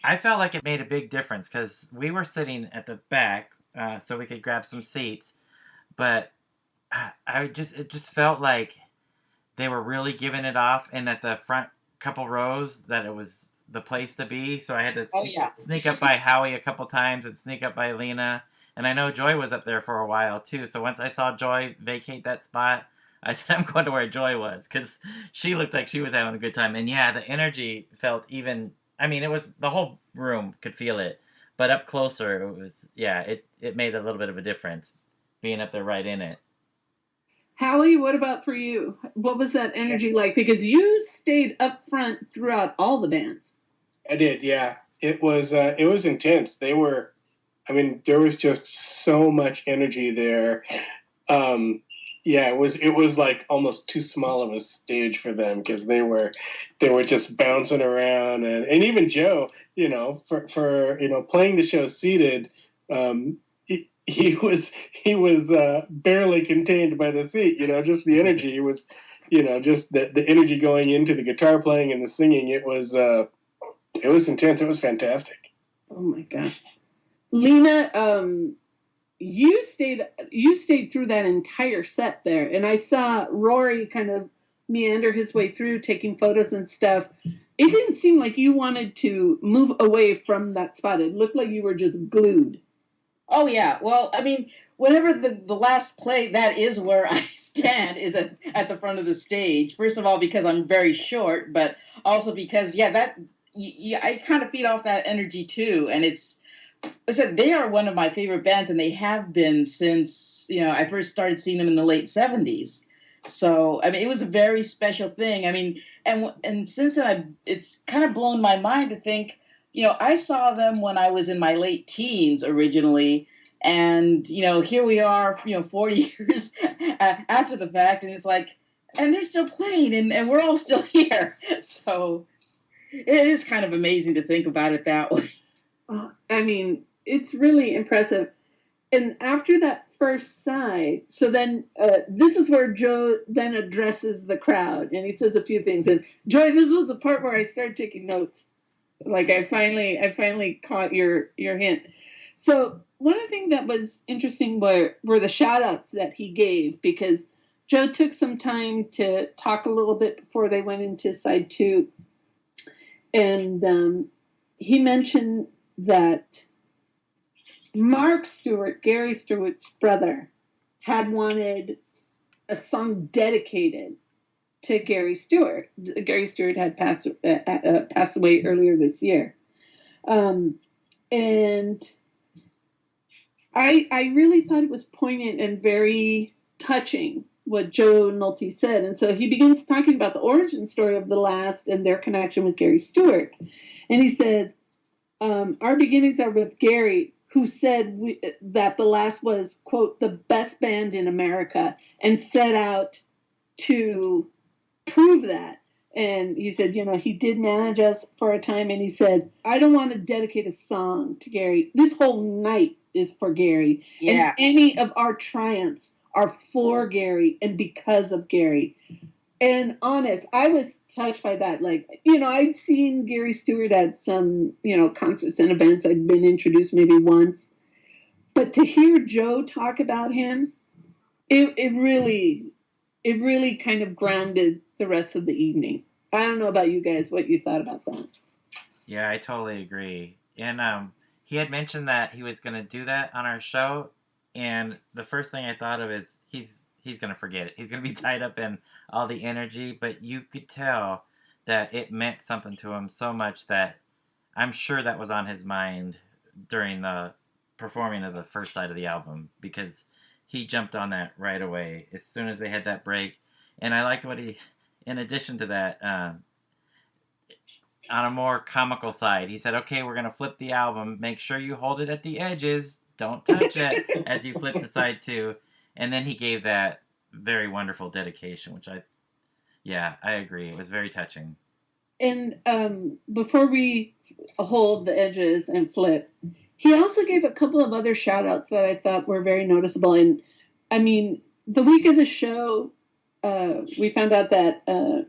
I felt like it made a big difference because we were sitting at the back, so we could grab some seats, but it just felt like they were really giving it off, and at the front couple rows that it was the place to be. So I had to sneak up by Howie a couple times and sneak up by Lina. And I know Joy was up there for a while too. So once I saw Joy vacate that spot, I said, I'm going to where Joy was, because she looked like she was having a good time. And yeah, the energy felt even, it was, the whole room could feel it. But up closer, it was, it made a little bit of a difference being up there right in it. Howie, what about for you? What was that energy like? Because you stayed up front throughout all the bands. I did, yeah. It was intense. There was just so much energy there. It was like almost too small of a stage for them, because they were just bouncing around, and even Joe, for playing the show seated, he was barely contained by the seat, just the energy was, just the energy going into the guitar playing and the singing. It was intense. It was fantastic. Oh my gosh. Lina, you stayed through that entire set there, and I saw Rory kind of meander his way through, taking photos and stuff. It didn't seem like you wanted to move away from that spot. It looked like you were just glued. Oh, yeah. Well, whenever the last play, that is where I stand, is at the front of the stage. First of all, because I'm very short, but also because, I kind of feed off that energy, too. And I said, they are one of my favorite bands, and they have been since, I first started seeing them in the late 70s. So, it was a very special thing. And since then, it's kind of blown my mind to think, I saw them when I was in my late teens originally, and, here we are, 40 years after the fact, and it's like, and they're still playing, and we're all still here. So it is kind of amazing to think about it that way. It's really impressive. And after that first side, so then this is where Joe then addresses the crowd, and he says a few things. And Joy, this was the part where I started taking notes. Like I finally caught your hint. So one of the things that was interesting were the shout outs that he gave, because Joe took some time to talk a little bit before they went into side 2. And he mentioned that Mark Stewart, Gary Stewart's brother, had wanted a song dedicated to Gary Stewart. Gary Stewart had passed away earlier this year. And I really thought it was poignant and very touching what Joe Nolte said. And so he begins talking about the origin story of The Last and their connection with Gary Stewart. And he said, our beginnings are with Gary, who said that The Last was, quote, the best band in America, and set out to prove that. And he said, he did manage us for a time, and he said, I don't want to dedicate a song to Gary. This whole night is for Gary. Yeah. And any of our triumphs are for Gary and because of Gary. And honest, I was touched by that. Like, I'd seen Gary Stewart at some, concerts and events. I'd been introduced maybe once. But to hear Joe talk about him, it really kind of grounded the rest of the evening. I don't know about you guys, what you thought about that. Yeah, I totally agree. And he had mentioned that he was going to do that on our show, and the first thing I thought of is he's going to forget it. He's going to be tied up in all the energy, but you could tell that it meant something to him so much that I'm sure that was on his mind during the performing of the first side of the album, because he jumped on that right away as soon as they had that break. And I liked what he, in addition to that, on a more comical side, he said, okay, we're going to flip the album. Make sure you hold it at the edges. Don't touch it as you flip to side 2. And then he gave that very wonderful dedication, which I agree. It was very touching. And before we hold the edges and flip, he also gave a couple of other shout outs that I thought were very noticeable. And I mean, the week of the show, we found out that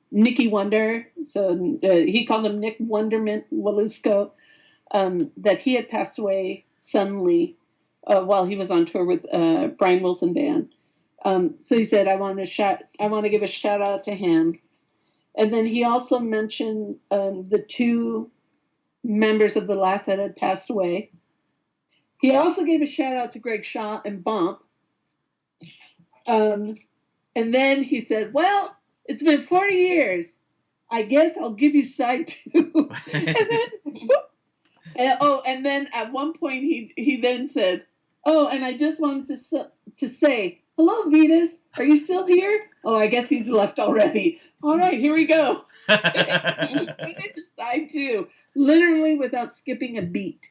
Nicky Wonder, so he called him Nick Wonderment Walusko, that he had passed away suddenly while he was on tour with Brian Wilson Band. So he said, I want to give a shout out to him. And then he also mentioned the 2 members of The Last that had passed away. He also gave a shout out to Greg Shaw and Bump. And then he said, well, it's been 40 years. I guess I'll give you side 2. And then at one point he then said, oh, and I just wanted to say, hello, Venus. Are you still here? Oh, I guess he's left already. All right, here we go. He went to side 2, literally without skipping a beat.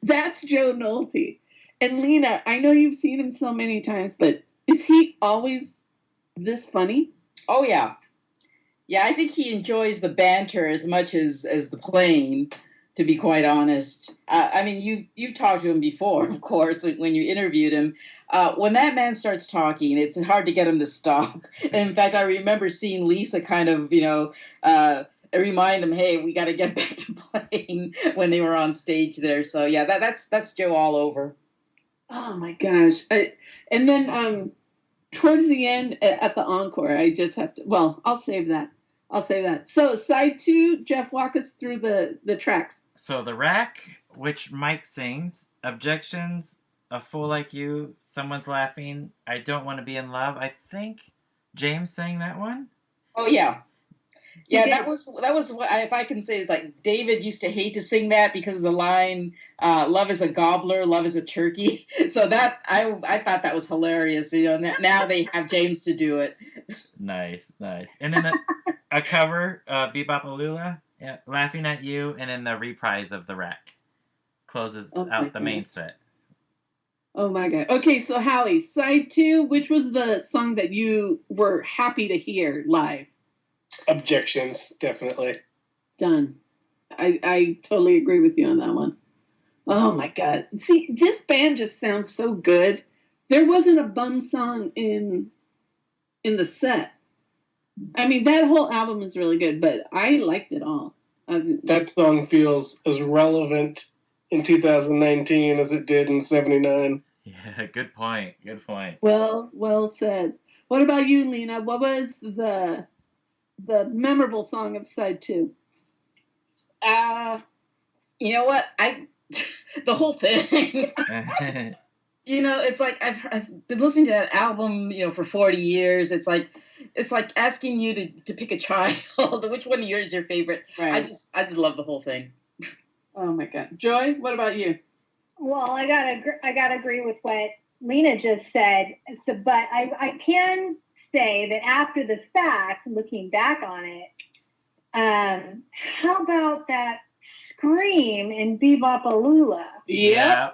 That's Joe Nolte. And Lina, I know you've seen him so many times, but is he always this funny? Oh, yeah. Yeah, I think he enjoys the banter as much as the playing, to be quite honest. I mean, you've talked to him before, of course, when you interviewed him. When that man starts talking, it's hard to get him to stop. And in fact, I remember seeing Lisa kind of, remind him, hey, we got to get back to playing when they were on stage there. So, yeah, that's Joe all over. Oh, my gosh. And then towards the end, at the encore, I just have to, well, I'll save that. So, side 2, Jeff, walk us through the tracks. So, The Rack, which Mike sings, Objections, A Fool Like You, Someone's Laughing, I Don't Want to Be in Love. I think James sang that one. Oh, yeah. Yeah, that was what, if I can say, it's like David used to hate to sing that because of the line, love is a gobbler, love is a turkey. So that, I thought that was hilarious. Now they have James to do it. Nice. And then a cover, Bebop-A-Lula, yeah, Laughing at You, and then the reprise of The Rack closes out the main set. Oh my God. Okay, so Howie, side 2, which was the song that you were happy to hear live? Objections, definitely. Done. I totally agree with you on that one. Oh my God. See, this band just sounds so good. There wasn't a bum song in the set. I mean, that whole album is really good, but I liked it all. That song feels as relevant in 2019 as it did in 79. Yeah, good point. Well said. What about you, Lina? What was the memorable song of side 2? You know what? The whole thing. It's like I've been listening to that album, for 40 years. It's like asking you to pick a child. Which one of yours is your favorite? Right. I love the whole thing. Oh my God. Joy, what about you? Well, I gotta agree with what Lina just said. So, but I can say that after the fact, looking back on it, how about that scream in Bebop-A-Lula? Yeah.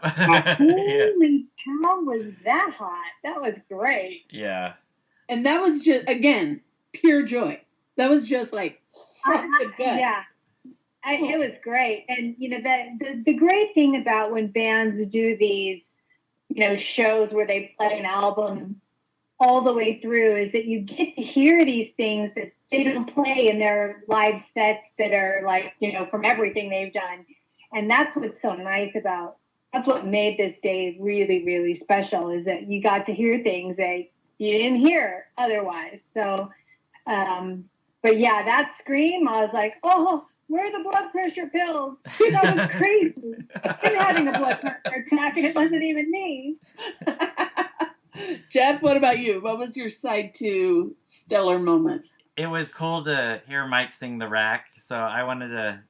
Holy cow, was that hot? That was great. Yeah. And that was just, again, pure joy. That was just like from the gut. Yeah. It was great. And, the great thing about when bands do these, shows where they play an album all the way through is that you get to hear these things that they don't play in their live sets that are like, from everything they've done. And that's what's so nice that's what made this day really, really special, is that you got to hear things that you didn't hear otherwise. So, but yeah, that scream, I was like, oh, where are the blood pressure pills? That was crazy. I've been having a blood pressure attack and it wasn't even me. Jeff, what about you? What was your side 2 stellar moment? It was cool to hear Mike sing The Rack, so I wanted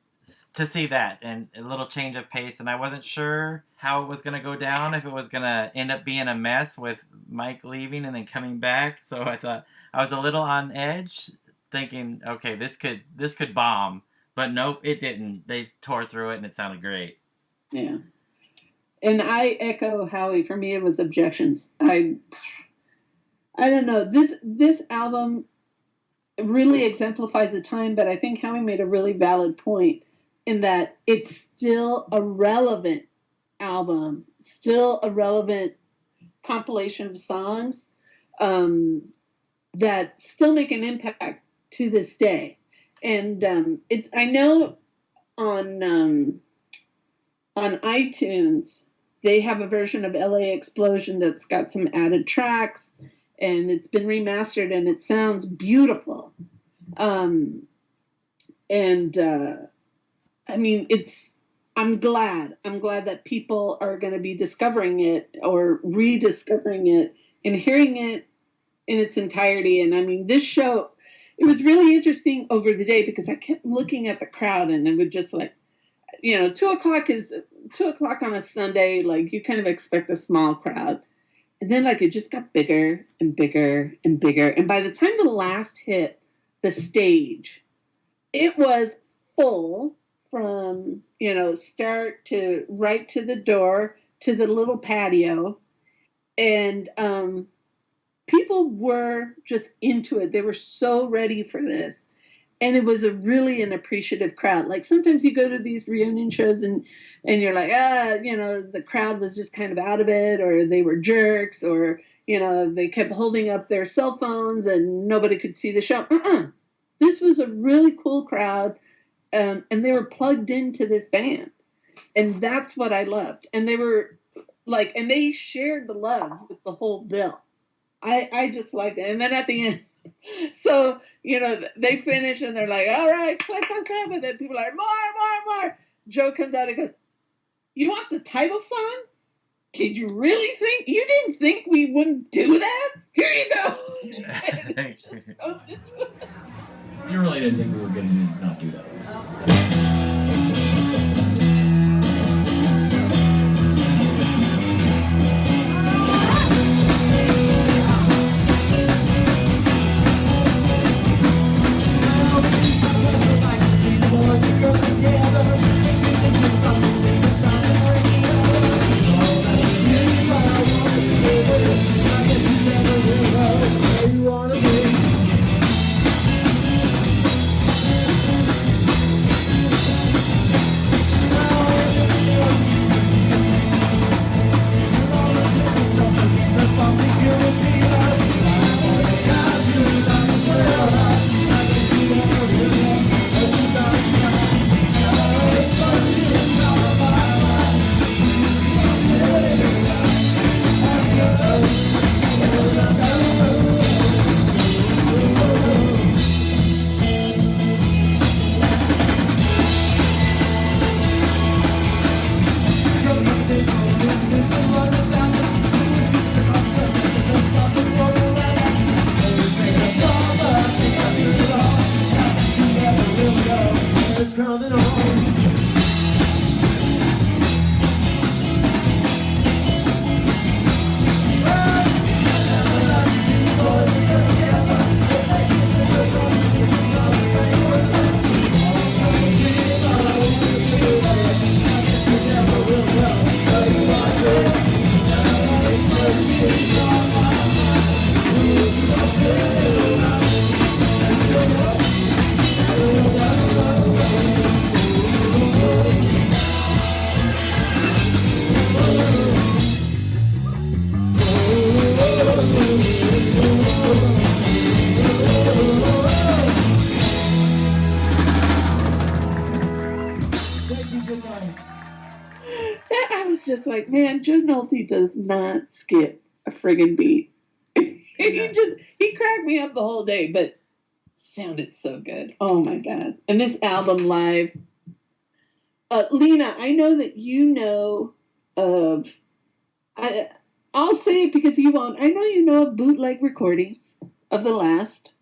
to see that and a little change of pace, and I wasn't sure how it was going to go down, if it was going to end up being a mess with Mike leaving and then coming back. So I thought I was a little on edge, thinking, okay, this could bomb, but nope, it didn't. They tore through it and it sounded great. Yeah. And I echo Howie. For me, it was objections. I don't know. This album really exemplifies the time, but I think Howie made a really valid point in that it's still a relevant album, still a relevant compilation of songs that still make an impact to this day. And I know on iTunes they have a version of LA Explosion that's got some added tracks, and it's been remastered and it sounds beautiful. I mean, I'm glad that people are going to be discovering it or rediscovering it and hearing it in its entirety. And I mean, this show, it was really interesting over the day because I kept looking at the crowd and it would just like, 2:00 on a Sunday, like you kind of expect a small crowd. And then like it just got bigger and bigger and bigger. And by the time the last hit the stage, it was full from, start to right to the door to the little patio. And people were just into it. They were so ready for this. And it was really an appreciative crowd. Like sometimes you go to these reunion shows and you're like, the crowd was just kind of out of it, or they were jerks, or, they kept holding up their cell phones and nobody could see the show. This was a really cool crowd. And they were plugged into this band. And that's what I loved. And they were like, and they shared the love with the whole bill. I just liked it. And then at the end, so, they finish and they're like, all right, clap us up. And then people are like, more. Joe comes out and goes, you want the title song? Did you really think, you didn't think we wouldn't do that? Here you go. You really didn't think we were going to not do that. man, Joe Nolte does not skip a friggin' beat. He cracked me up the whole day, but sounded so good. Oh my God. And this album live. Lina, I know that you know of, I'll say it because you won't. I know you know of bootleg recordings of the last,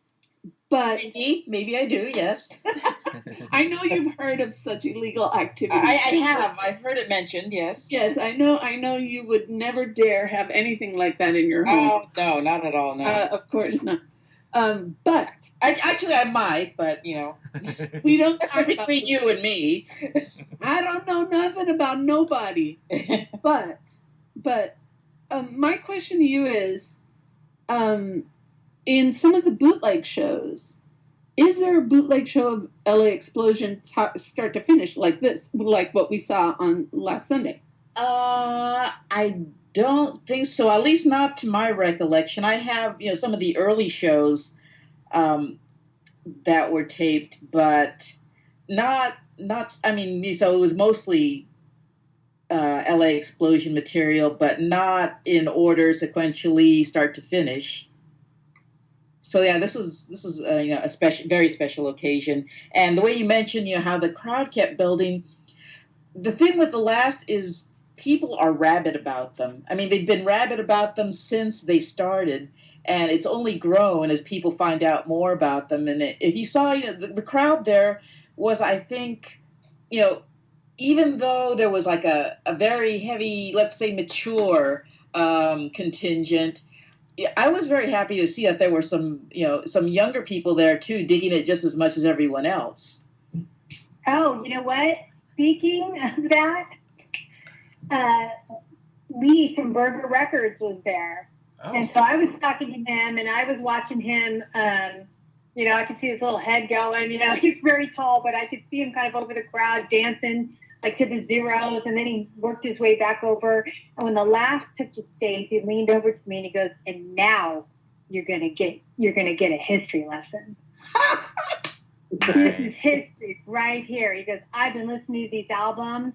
but maybe I do, yes. I know you've heard of such illegal activity. I have. I've heard it mentioned, yes. Yes, I know you would never dare have anything like that in your home. Oh, no, not at all, no. Of course not. But I might, but we don't talk between you and me. I don't know nothing about nobody. but my question to you is, in some of the bootleg shows, is there a bootleg show of LA Explosion start to finish like this, like what we saw on last Sunday? I don't think so. At least not to my recollection. I have, some of the early shows that were taped, but not. I mean, so it was mostly LA Explosion material, but not in order sequentially, start to finish. So yeah, this was a very special occasion, and the way you mentioned, how the crowd kept building. The thing with the last is people are rabid about them. I mean, they've been rabid about them since they started, and it's only grown as people find out more about them. And if you saw, the crowd there was, I think, even though there was like a very heavy, let's say, mature contingent. I was very happy to see that there were some younger people there too, digging it just as much as everyone else. Oh, you know what? Speaking of that, Lee from Burger Records was there. Oh. And so I was talking to him and I was watching him, I could see his little head going, he's very tall, but I could see him kind of over the crowd dancing like to the zeros, and then he worked his way back over. And when the last took the stage, he leaned over to me and he goes, "And now you're gonna get a history lesson." This is history right here. He goes, "I've been listening to these albums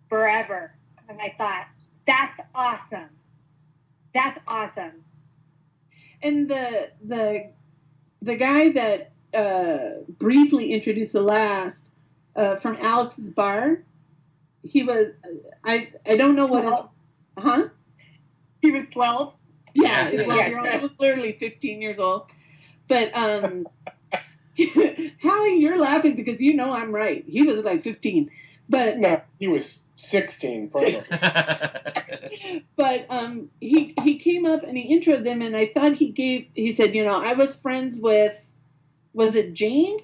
forever," and I thought, "That's awesome. That's awesome." And the guy that briefly introduced the last from Alex's Bar. He was, I don't know what his, He was 12? Yeah, he was literally 15 years old. But, Howie, you're laughing because I'm right. He was like 15. But no, he was 16, probably. But he came up and he introed them, and I thought he said, I was friends with, was it James?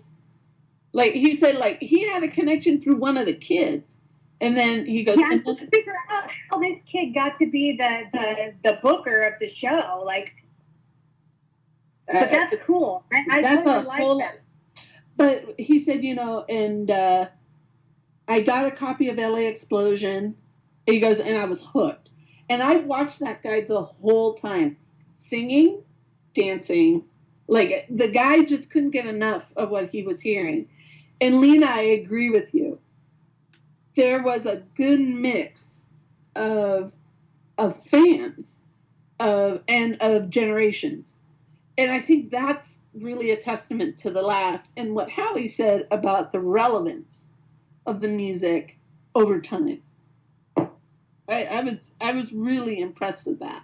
Like, he said, like, he had a connection through one of the kids. And then he goes, "Yeah, let's figure out how this kid got to be the booker of the show." Like, but that's cool. I that's totally a like whole. That. But he said, and I got a copy of LA Explosion. He goes, and I was hooked. And I watched that guy the whole time, singing, dancing. Like, the guy just couldn't get enough of what he was hearing. And Lina, I agree with you. There was a good mix of fans and of generations. And I think that's really a testament to the last and what Howie said about the relevance of the music over time. I was really impressed with that.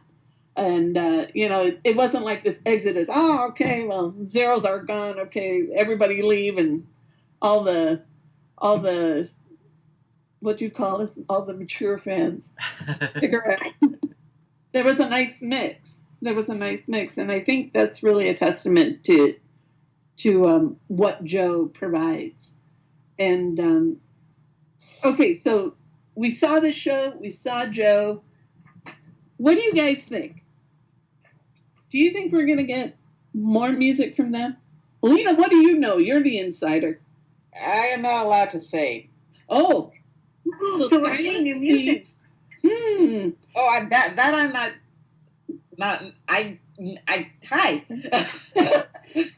And, it wasn't like this exodus. Oh, okay, well, zeros are gone. Okay, everybody leave, and all the what you call this, all the mature fans stick around. There was a nice mix. And I think that's really a testament to what Joe provides. And okay, so we saw the show, we saw Joe. What do you guys think? Do you think we're going to get more music from them? Lina, what do you know? You're the insider. I am not allowed to say. Oh, so we're getting new music. Oh, that I'm not. Hi.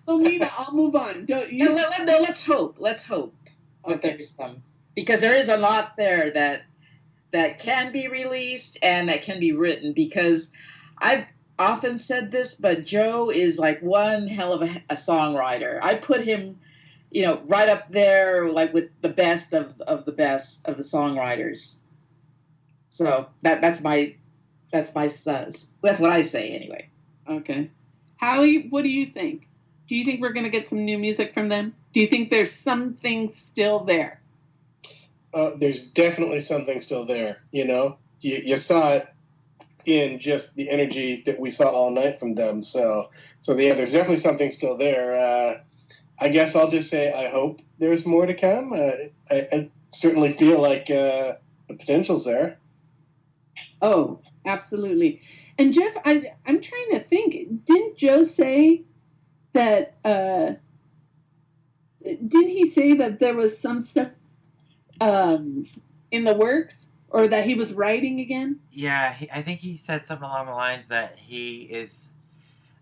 So Lina, I'll move on. Let's hope. That there's some, because there is a lot there that that can be released and that can be written, because I've often said this, but Joe is like one hell of a songwriter. I put him, right up there, like with the best of the best of the songwriters. So that's what I say anyway. Okay. Howie, what do you think? Do you think we're going to get some new music from them? Do you think there's something still there? There's definitely something still there. You saw it in just the energy that we saw all night from them. So yeah, there's definitely something still there. I guess I'll just say I hope there's more to come. I certainly feel like the potential's there. Oh, absolutely. And Jeff, I'm trying to think. Didn't Joe say that? Did he say that there was some stuff in the works, or that he was writing again? Yeah, I think he said something along the lines that he is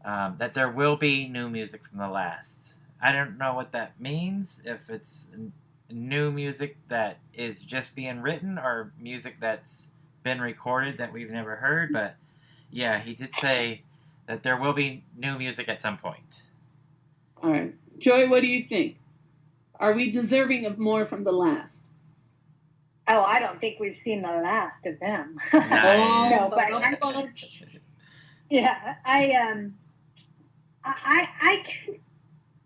that there will be new music from the last. I don't know what that means. If it's new music that is just being written, or music that's been recorded that we've never heard, but yeah, he did say that there will be new music at some point. All right. Joy, what do you think? Are we deserving of more from the last? Oh, I don't think we've seen the last of them. Nice. No, but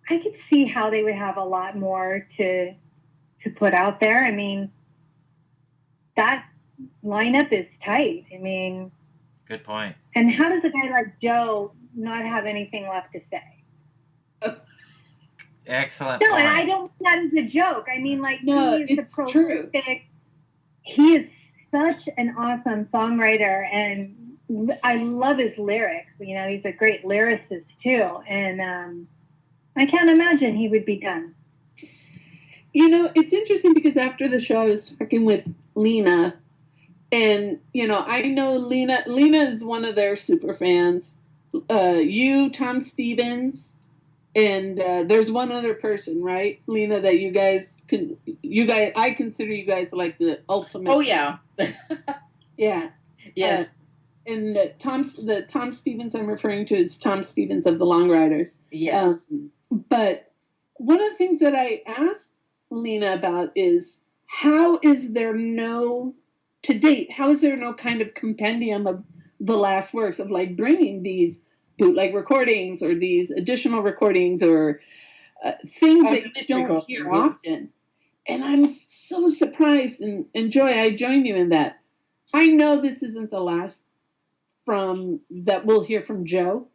I could see how they would have a lot more to put out there. I mean, that lineup is tight. I mean, good point. And how does a guy like Joe not have anything left to say? Excellent. No, point. and I don't think that is a joke. I mean, like, no, he is it's a prolific. He is such an awesome songwriter, and I love his lyrics. He's a great lyricist too, and I can't imagine he would be done. It's interesting because after the show, I was talking with Lina, and I know Lina is one of their super fans. Tom Stevens, and there's one other person, right, Lina, that I consider you guys like the ultimate. Oh yeah. Yeah. Yes. And the Tom Stevens I'm referring to is Tom Stevens of the Long Riders. Yes. But one of the things that I asked Lina about is how is there no kind of compendium of the last works, of like bringing these bootleg recordings or these additional recordings or things that you don't hear often. And I'm so surprised, and Joy, I join you in that. I know this isn't the last that we'll hear from Joe,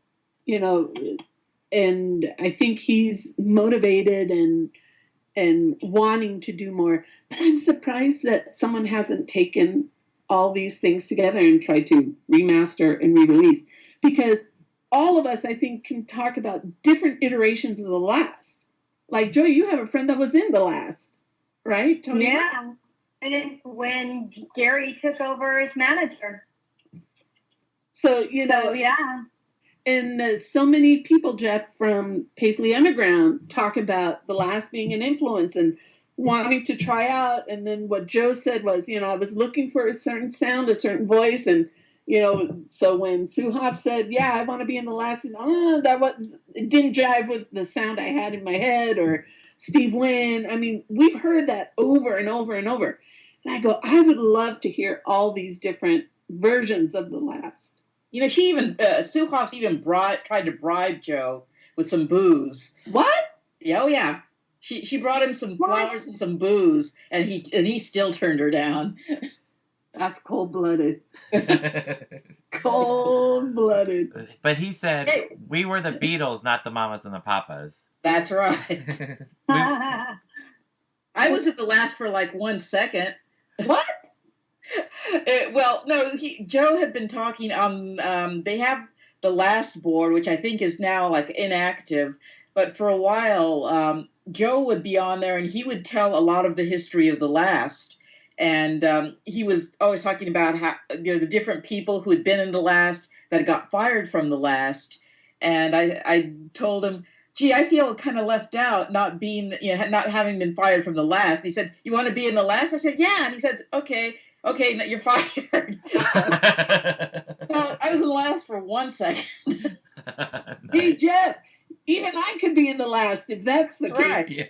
and I think he's motivated and wanting to do more. But I'm surprised that someone hasn't taken all these things together and tried to remaster and re-release, because all of us, I think, can talk about different iterations of the last. Like, Joy, you have a friend that was in the last, right? Tony? Yeah. And when Gary took over as manager. So, yeah. And so many people, Jeff, from Paisley Underground talk about the last being an influence and wanting to try out. And then what Joe said was, I was looking for a certain sound, a certain voice. And, so when Suhoff said, yeah, I want to be in the last, it didn't jive with the sound I had in my head. Or Steve Wynn. I mean, we've heard that over and over and over. And I go, I would love to hear all these different versions of the last. She even, Suhoff's even tried to bribe Joe with some booze. What? Yeah, oh yeah. She brought him some flowers and some booze, and he still turned her down. That's cold-blooded. Cold-blooded. But he said, we were the Beatles, not the Mamas and the Papas. That's right. I was at the last for like 1 second. What? Well, no, Joe had been talking on, they have the last board, which I think is now like inactive. But for a while, Joe would be on there and he would tell a lot of the history of the last. And he was always talking about how the different people who had been in the last that got fired from the last. And I told him, gee, I feel kind of left out not having been fired from the last. He said, you want to be in the last? I said, yeah. And he said, okay. Okay, no, you're fired. So I was in the last for 1 second. Hey, Jeff, even I could be in the last if that's the case. Right. Yeah,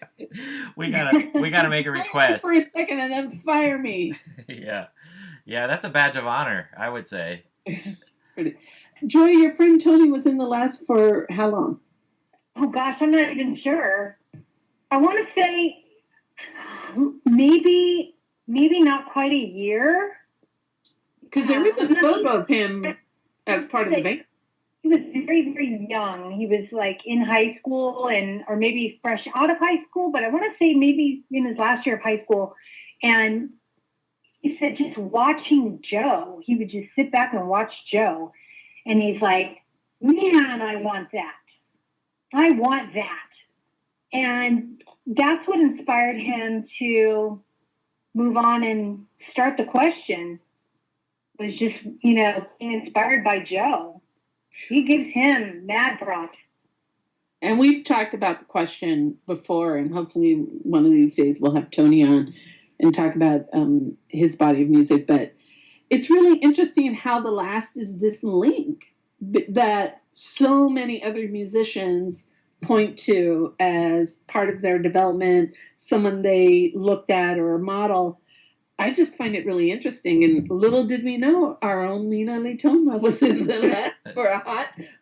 we gotta make a Hire me request. for a second and then fire me. Yeah, that's a badge of honor, I would say. Joy, your friend Tony was in the last for how long? Oh gosh, I'm not even sure. I want to say maybe not quite a year. Because there was a photo of him as part of the band. He was very, very young. He was like in high school or maybe fresh out of high school, but I want to say maybe in his last year of high school. And he said just watching Joe, he would just sit back and watch Joe. And he's like, man, I want that. I want that. And that's what inspired him to move on and start the question, was just, being inspired by Joe. He gives him mad props. And we've talked about the question before, and hopefully one of these days we'll have Tony on and talk about his body of music. But it's really interesting how The Last is this link that so many other musicians point to as part of their development, someone they looked at or a model. I just find it really interesting, and little did we know our own Lina Litonjua was in the last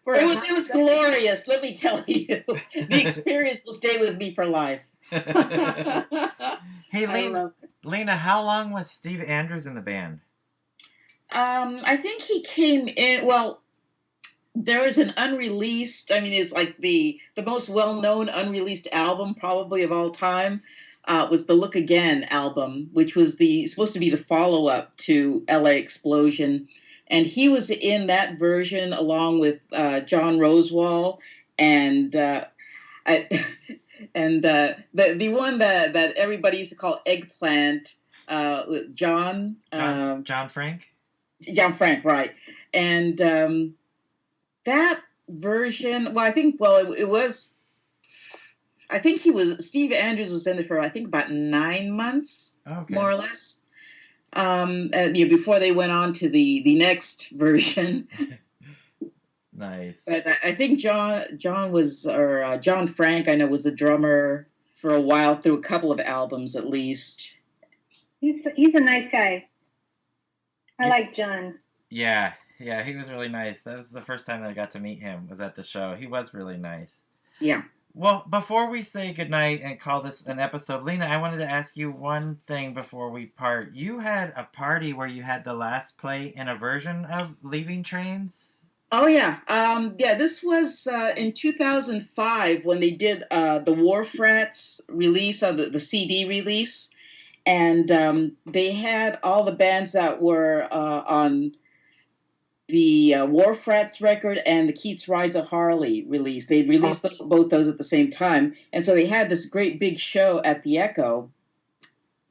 It was glorious. Let me tell you, the experience will stay with me for life. Hey, Lina, how long was Steve Andrews in the band? I think he came in. Well, there is an unreleased. I mean, it's like the most well-known unreleased album probably of all time. Was the Look Again album, which was supposed to be the follow-up to LA Explosion. And he was in that version along with John Rosewall and the one that everybody used to call Eggplant, John Frank? John Frank, right. And that version, Steve Andrews was in it for, I think, about 9 months, more or less, before they went on to the next version. Nice. But I think John Frank, I know, was the drummer for a while, through a couple of albums at least. He's a nice guy. I like John. Yeah, he was really nice. That was the first time that I got to meet him, was at the show. He was really nice. Yeah. Well, before we say goodnight and call this an episode, Lina, I wanted to ask you one thing before we part. You had a party where you had The Last play in a version of Leaving Trains? Oh, yeah. This was in 2005 when they did the Wharf Rats release, the CD release. And they had all the bands that were on the Wharf Rats record and the Keats Rides a Harley release. They released both those at the same time. And so they had this great big show at the Echo.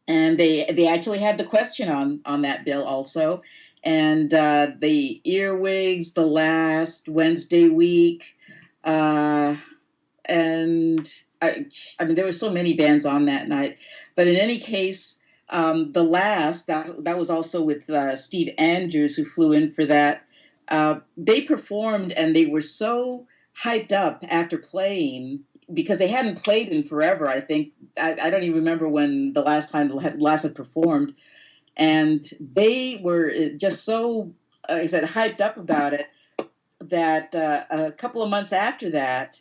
And they actually had the question on that bill also. And the Earwigs, The Last, Wednesday Week. And there were so many bands on that night. But in any case, The Last, that was also with Steve Andrews, who flew in for that. They performed, and they were so hyped up after playing, because they hadn't played in forever, I think. I don't even remember when the last time The Last had performed. And they were just so, I said, hyped up about it, that a couple of months after that,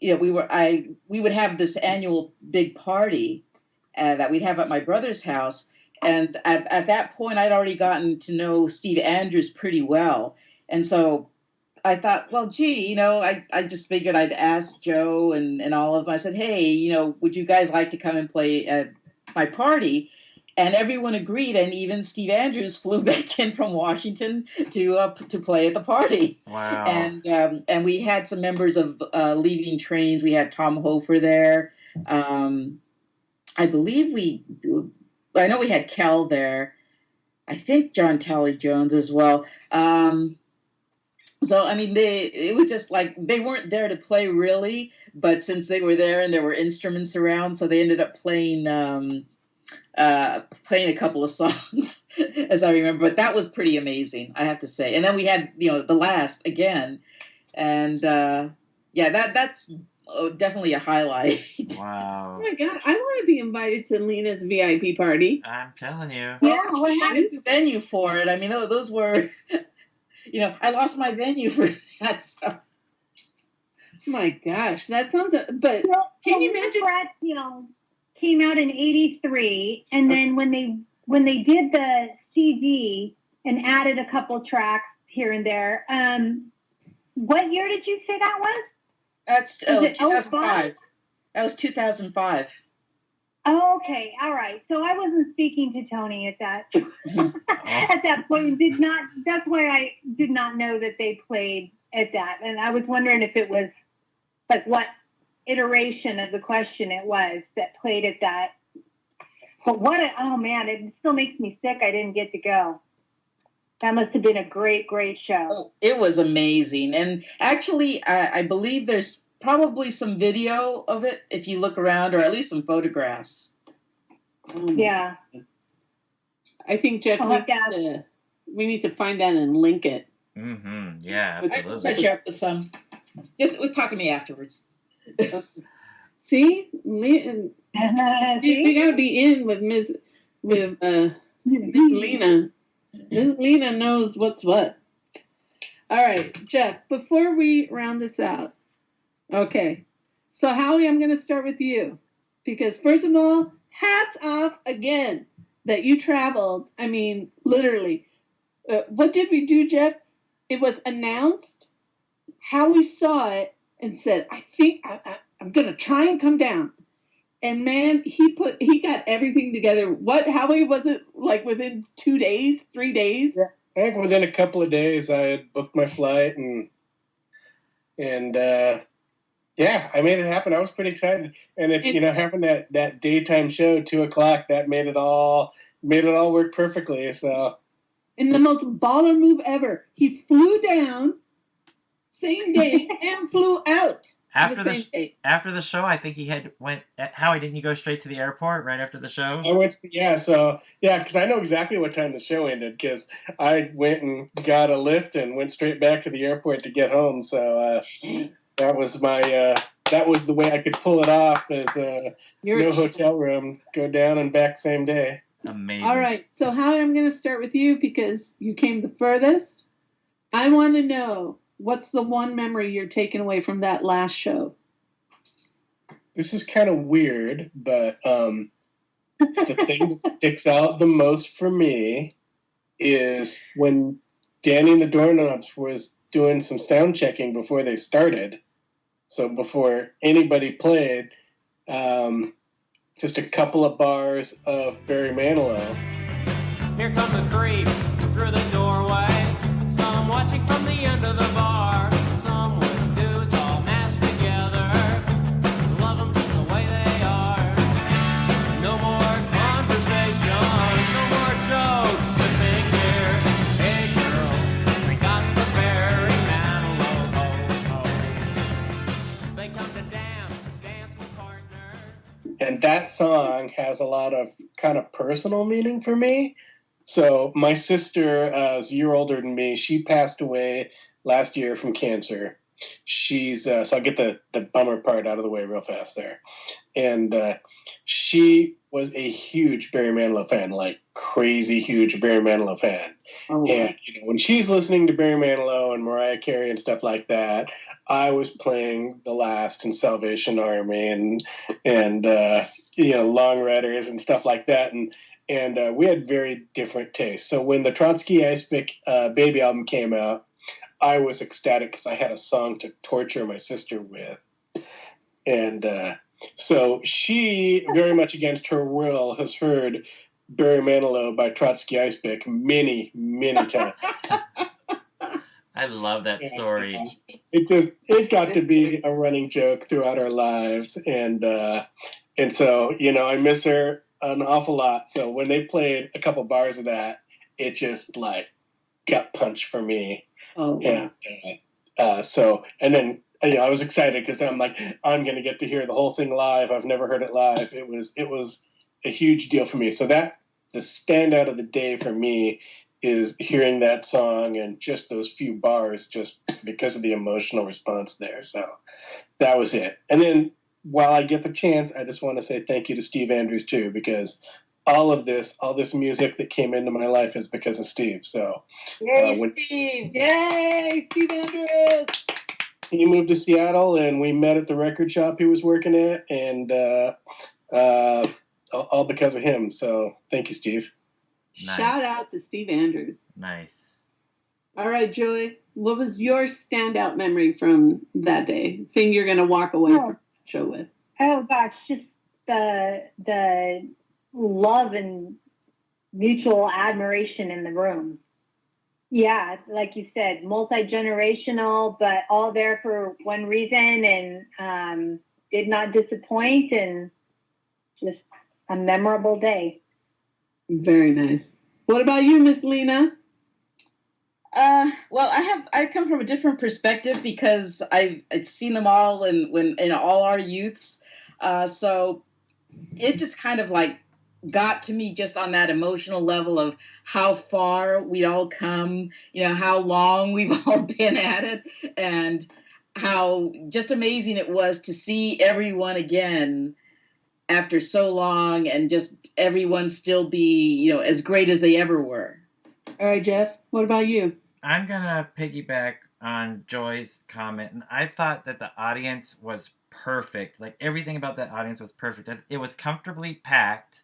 we would have this annual big party that we'd have at my brother's house. And at that point, I'd already gotten to know Steve Andrews pretty well. And so I thought, well, gee, I just figured I'd ask Joe and all of them. I said, hey, would you guys like to come and play at my party? And everyone agreed, and even Steve Andrews flew back in from Washington to play at the party. Wow! And we had some members of Leaving Trains. We had Tom Hofer there. I believe I know we had Kel there. I think John Talley Jones as well. So I mean, it was just like they weren't there to play really, but since they were there and there were instruments around, so they ended up playing. playing a couple of songs, as I remember. But that was pretty amazing, I have to say. And then we had, the last again. And that's definitely a highlight. Wow. Oh my God, I want to be invited to Lina's VIP party. I'm telling you. Yeah, what happened to the venue for it? I mean, those were, I lost my venue for that stuff. My gosh, that sounds. But can you imagine? Brat, came out in '83, and then when they did the CD and added a couple tracks here and there, what year did you say that was? That's 2005. That was 2005. Oh, okay, all right. So I wasn't speaking to Tony at that at that point. That's why I did not know that they played at that, and I was wondering if it was like what iteration of the question it was that played at that. But oh man, it still makes me sick. I didn't get to go. That must have been a great, great show. Oh, it was amazing. And actually, I believe there's probably some video of it if you look around, or at least some photographs. Yeah. I think, Jeff, we need to find that and link it. Mm-hmm. Yeah, I can set you up with some. Just talk to me afterwards. See? We got to be in with Miss Lina. Miss Lina knows what's what. All right, Jeff, before we round this out, okay. So, Howie, I'm going to start with you. Because, first of all, hats off again that you traveled. I mean, literally. What did we do, Jeff? It was announced. Howie saw it and said, I think I'm going to try and come down. And man, he got everything together. Howie, was it like within 2 days, 3 days? Yeah, I think within a couple of days I had booked my flight and yeah, I made it happen. I was pretty excited. And having that daytime show, 2:00, that made it all work perfectly. So, and the most baller move ever. He flew down same day and flew out. After the show, I think Howie, didn't you go straight to the airport right after the show? I went, because I know exactly what time the show ended, because I went and got a lift and went straight back to the airport to get home. So that was that was the way I could pull it off, as no hotel room, go down and back same day. Amazing. All right, so Howie, I'm going to start with you because you came the furthest. I want to know, what's the one memory you're taking away from that last show? This is kind of weird, but the thing that sticks out the most for me is when Danny and the Doorknobs was doing some sound checking before they started. So before anybody played, just a couple of bars of Barry Manilow. Here comes the creep through the doorway. Some watching from the end of the bar. Some with dudes all mashed together. Love them just the way they are. No more conversation, no more jokes to think here. Hey girl, we got the Barry Manilow. They come to dance with partners. And that song has a lot of kind of personal meaning for me. So my sister is a year older than me. She passed away last year from cancer. She's so I'll get the bummer part out of the way real fast there. And she was a huge Barry Manilow fan, like crazy huge Barry Manilow fan. Oh, and when she's listening to Barry Manilow and Mariah Carey and stuff like that, I was playing The Last and Salvation Army and Long Riders and stuff like that. And we had very different tastes. So when the Trotsky Ice Pick Baby album came out, I was ecstatic because I had a song to torture my sister with. And so she, very much against her will, has heard Barry Manilow by Trotsky Ice Pick many, many times. I love that story. It got to be a running joke throughout our lives. And so, I miss her an awful lot. So when they played a couple bars of that, it just like gut punch for me. Oh, wow. And then I was excited because I'm like, I'm going to get to hear the whole thing live. I've never heard it live. It was a huge deal for me. So that the standout of the day for me is hearing that song and just those few bars, just because of the emotional response there. So that was it. And then while I get the chance, I just want to say thank you to Steve Andrews too, because all this music that came into my life is because of Steve. So Yay, Steve! Yay, Steve Andrews! He moved to Seattle, and we met at the record shop he was working at, and all because of him. So thank you, Steve. Nice. Shout out to Steve Andrews. Nice. All right, Joy, what was your standout memory from that day? Thing you're going to walk away from the show with? Oh gosh, just the love and mutual admiration in the room. Yeah, like you said, multi-generational, but all there for one reason, and did not disappoint, and just a memorable day. Very nice. What about you, Miss Lina? Well, I come from a different perspective because I'd seen them all in all our youths. So it just kind of like got to me just on that emotional level of how far we'd all come, how long we've all been at it, and how just amazing it was to see everyone again after so long, and just everyone still be, as great as they ever were. All right, Jeff, what about you? I'm going to piggyback on Joy's comment, and I thought that the audience was perfect. Like, everything about that audience was perfect. It was comfortably packed,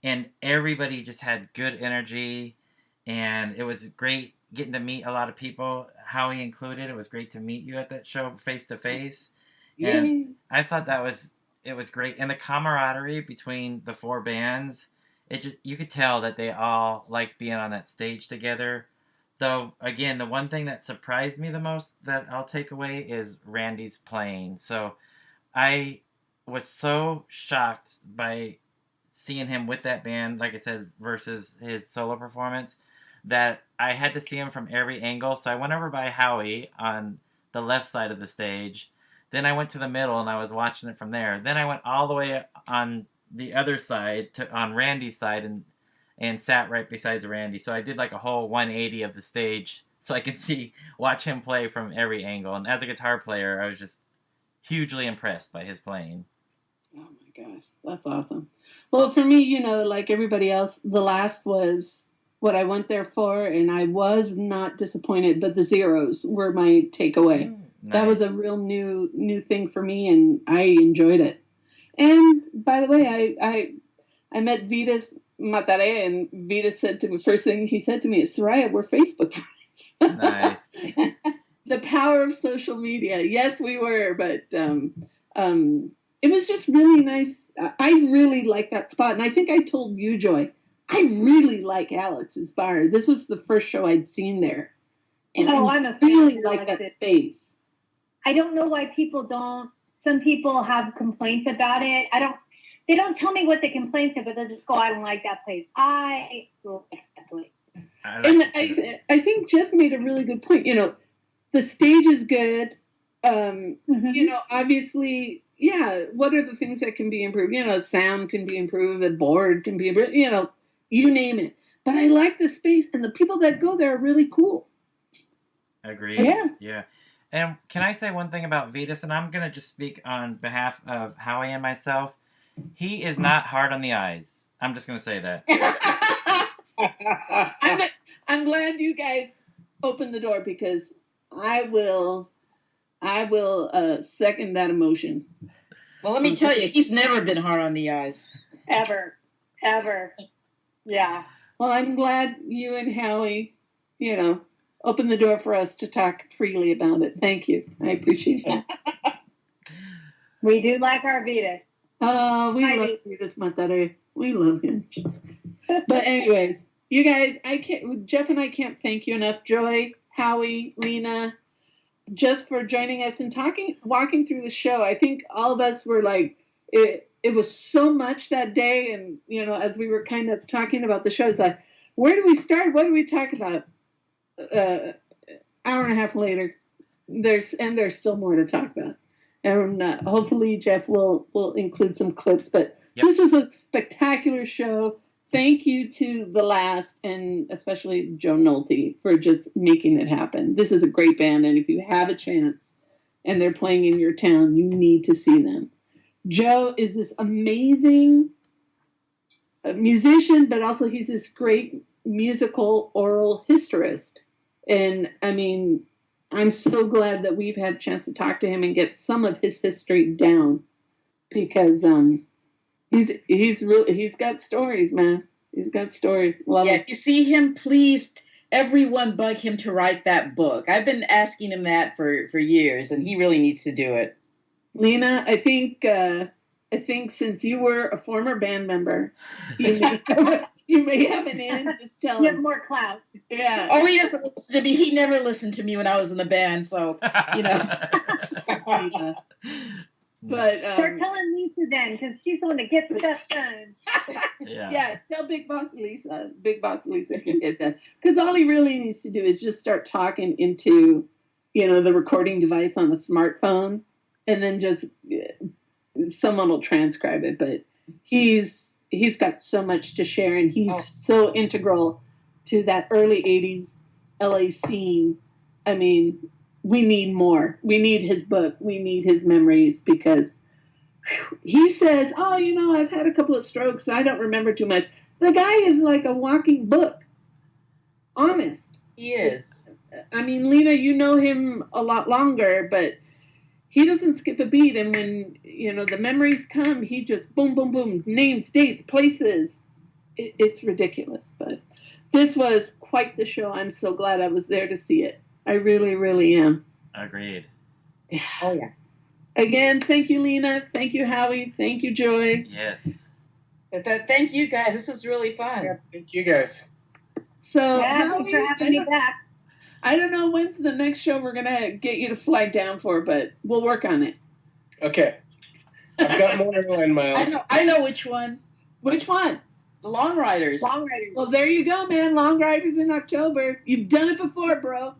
and everybody just had good energy, and it was great getting to meet a lot of people, Howie included. It was great to meet you at that show face to face. And I thought it was great. And the camaraderie between the four bands, you could tell that they all liked being on that stage together. Though, again, the one thing that surprised me the most that I'll take away is Randy's playing. So I was so shocked by seeing him with that band, like I said, versus his solo performance, that I had to see him from every angle. So I went over by Howie on the left side of the stage. Then I went to the middle and I was watching it from there. Then I went all the way on the other side on Randy's side and sat right beside Randy. So I did like a whole 180 of the stage so I could watch him play from every angle. And as a guitar player, I was just hugely impressed by his playing. Oh my gosh, that's awesome. Well, for me, like everybody else, the last was what I went there for, and I was not disappointed, but the Zeros were my takeaway. Nice. That was a real new thing for me, and I enjoyed it. And by the way, I met Vitas Matare, and Vitas said to me, first thing he said to me is, Soraya, we're Facebook friends. Nice. The power of social media. Yes, we were, but it was just really nice. I really like that spot, and I think I told you, Joy, I really like Alex's bar. This was the first show I'd seen there, and I really like that space. I don't know why some people have complaints about it. They don't tell me what the complaints are, but they'll just go, I don't like that place. I like that place. I think Jeff made a really good point. The stage is good. Obviously, yeah, what are the things that can be improved? Sound can be improved, the board can be improved, you name it. But I like the space, and the people that go there are really cool. Agreed. Yeah. And can I say one thing about Vitas? And I'm going to just speak on behalf of Howie and myself. He is not hard on the eyes. I'm just going to say that. I'm glad you guys opened the door, because I will second that emotion. Well, let me tell you, he's never been hard on the eyes. Ever. Yeah. Well, I'm glad you and Howie, opened the door for us to talk freely about it. Thank you. I appreciate that. We do like our Vitas. Oh, we love Vitas Matare. We love him. But anyways, you guys, Jeff and I can't thank you enough. Joy, Howie, Lina, just for joining us and walking through the show. I think all of us were like, it was so much that day. And, as we were kind of talking about the show, it's like, where do we start? What do we talk about? Hour and a half later, there's still more to talk about. And hopefully Jeff will include some clips. But Yep. This was a spectacular show. Thank you to The Last and especially Joe Nolte for just making it happen. This is a great band, and if you have a chance and they're playing in your town, you need to see them. Joe is this amazing musician, but also he's this great musical oral historist. And I mean, I'm so glad that we've had a chance to talk to him and get some of his history down, because he's got stories, man. He's got stories. Love Yeah, him. if you see him, please, everyone bug him to write that book. I've been asking him that for years, and he really needs to do it. Lena, I think since you were a former band member, you may have an in. Just tell You have him. more clout. Yeah. Oh, he doesn't listen to me. He never listened to me when I was in the band, so, you know. Yeah. But Start telling Lisa then, because she's the one that gets stuff done. yeah, tell Big Boss Lisa. Big Boss Lisa can get that, because all he really needs to do is just start talking into, the recording device on the smartphone, and then just someone will transcribe it. But he's got so much to share, and he's so integral to that early '80s LA scene. I mean, we need more. We need his book. We need his memories, because he says, I've had a couple of strokes. I don't remember too much. The guy is like a walking book. Honest. He is. I mean, Lena, you know him a lot longer, but he doesn't skip a beat. And when, the memories come, he just boom, boom, boom, names, dates, places. It's ridiculous. But this was quite the show. I'm so glad I was there to see it. I really, really am. Agreed. Oh, yeah. Again, thank you, Lena. Thank you, Howie. Thank you, Joy. Yes. Thank you, guys. This was really fun. Yeah, thank you guys. So, Yeah, Howie, thanks for having me back. I don't know when's the next show we're going to get you to fly down for, but we'll work on it. Okay. I've got more in mind, Miles. I know which one. Which one? The Long Riders. Long Riders. Well, there you go, man. Long Riders in October. You've done it before, bro.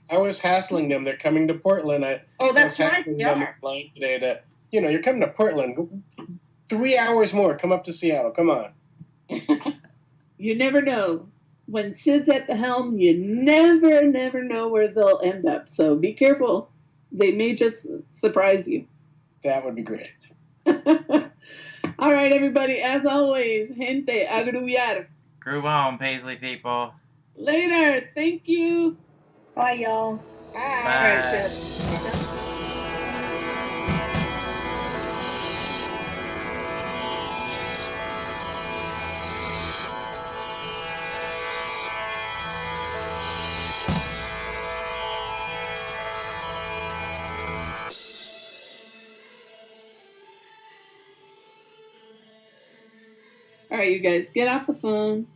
I was hassling them. They're coming to Portland. That's I was right, hassling they them are. online today to, you're coming to Portland. Go 3 hours more. Come up to Seattle. Come on. You never know. When Sid's at the helm, you never know where they'll end up. So be careful. They may just surprise you. That would be great. All right, everybody. As always, gente, a gruviar. Groove on, Paisley people. Later. Thank you. Bye, y'all. All right, Bye. Jeff. All right, you guys, get off the phone.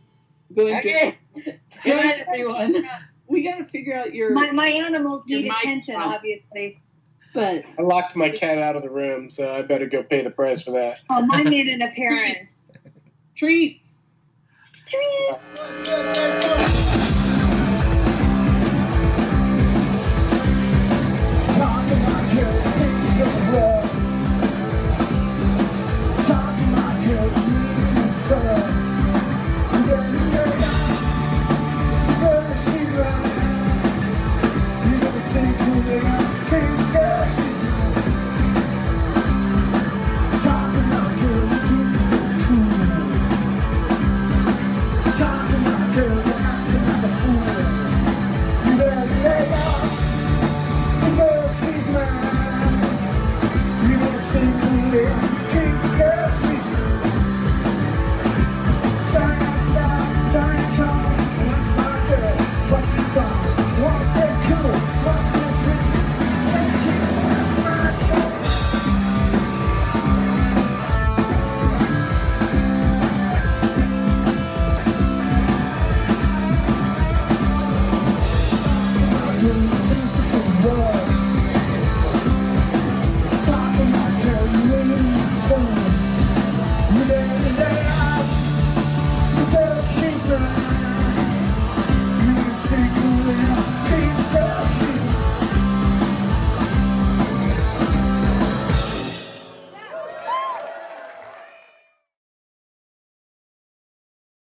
Go and Okay. Good night, everyone. We got to figure out your. My animals Your need mic attention, off. obviously. But I locked my cat out of the room, so I better go pay the price for that. Oh, mine made an appearance. treats. Trees.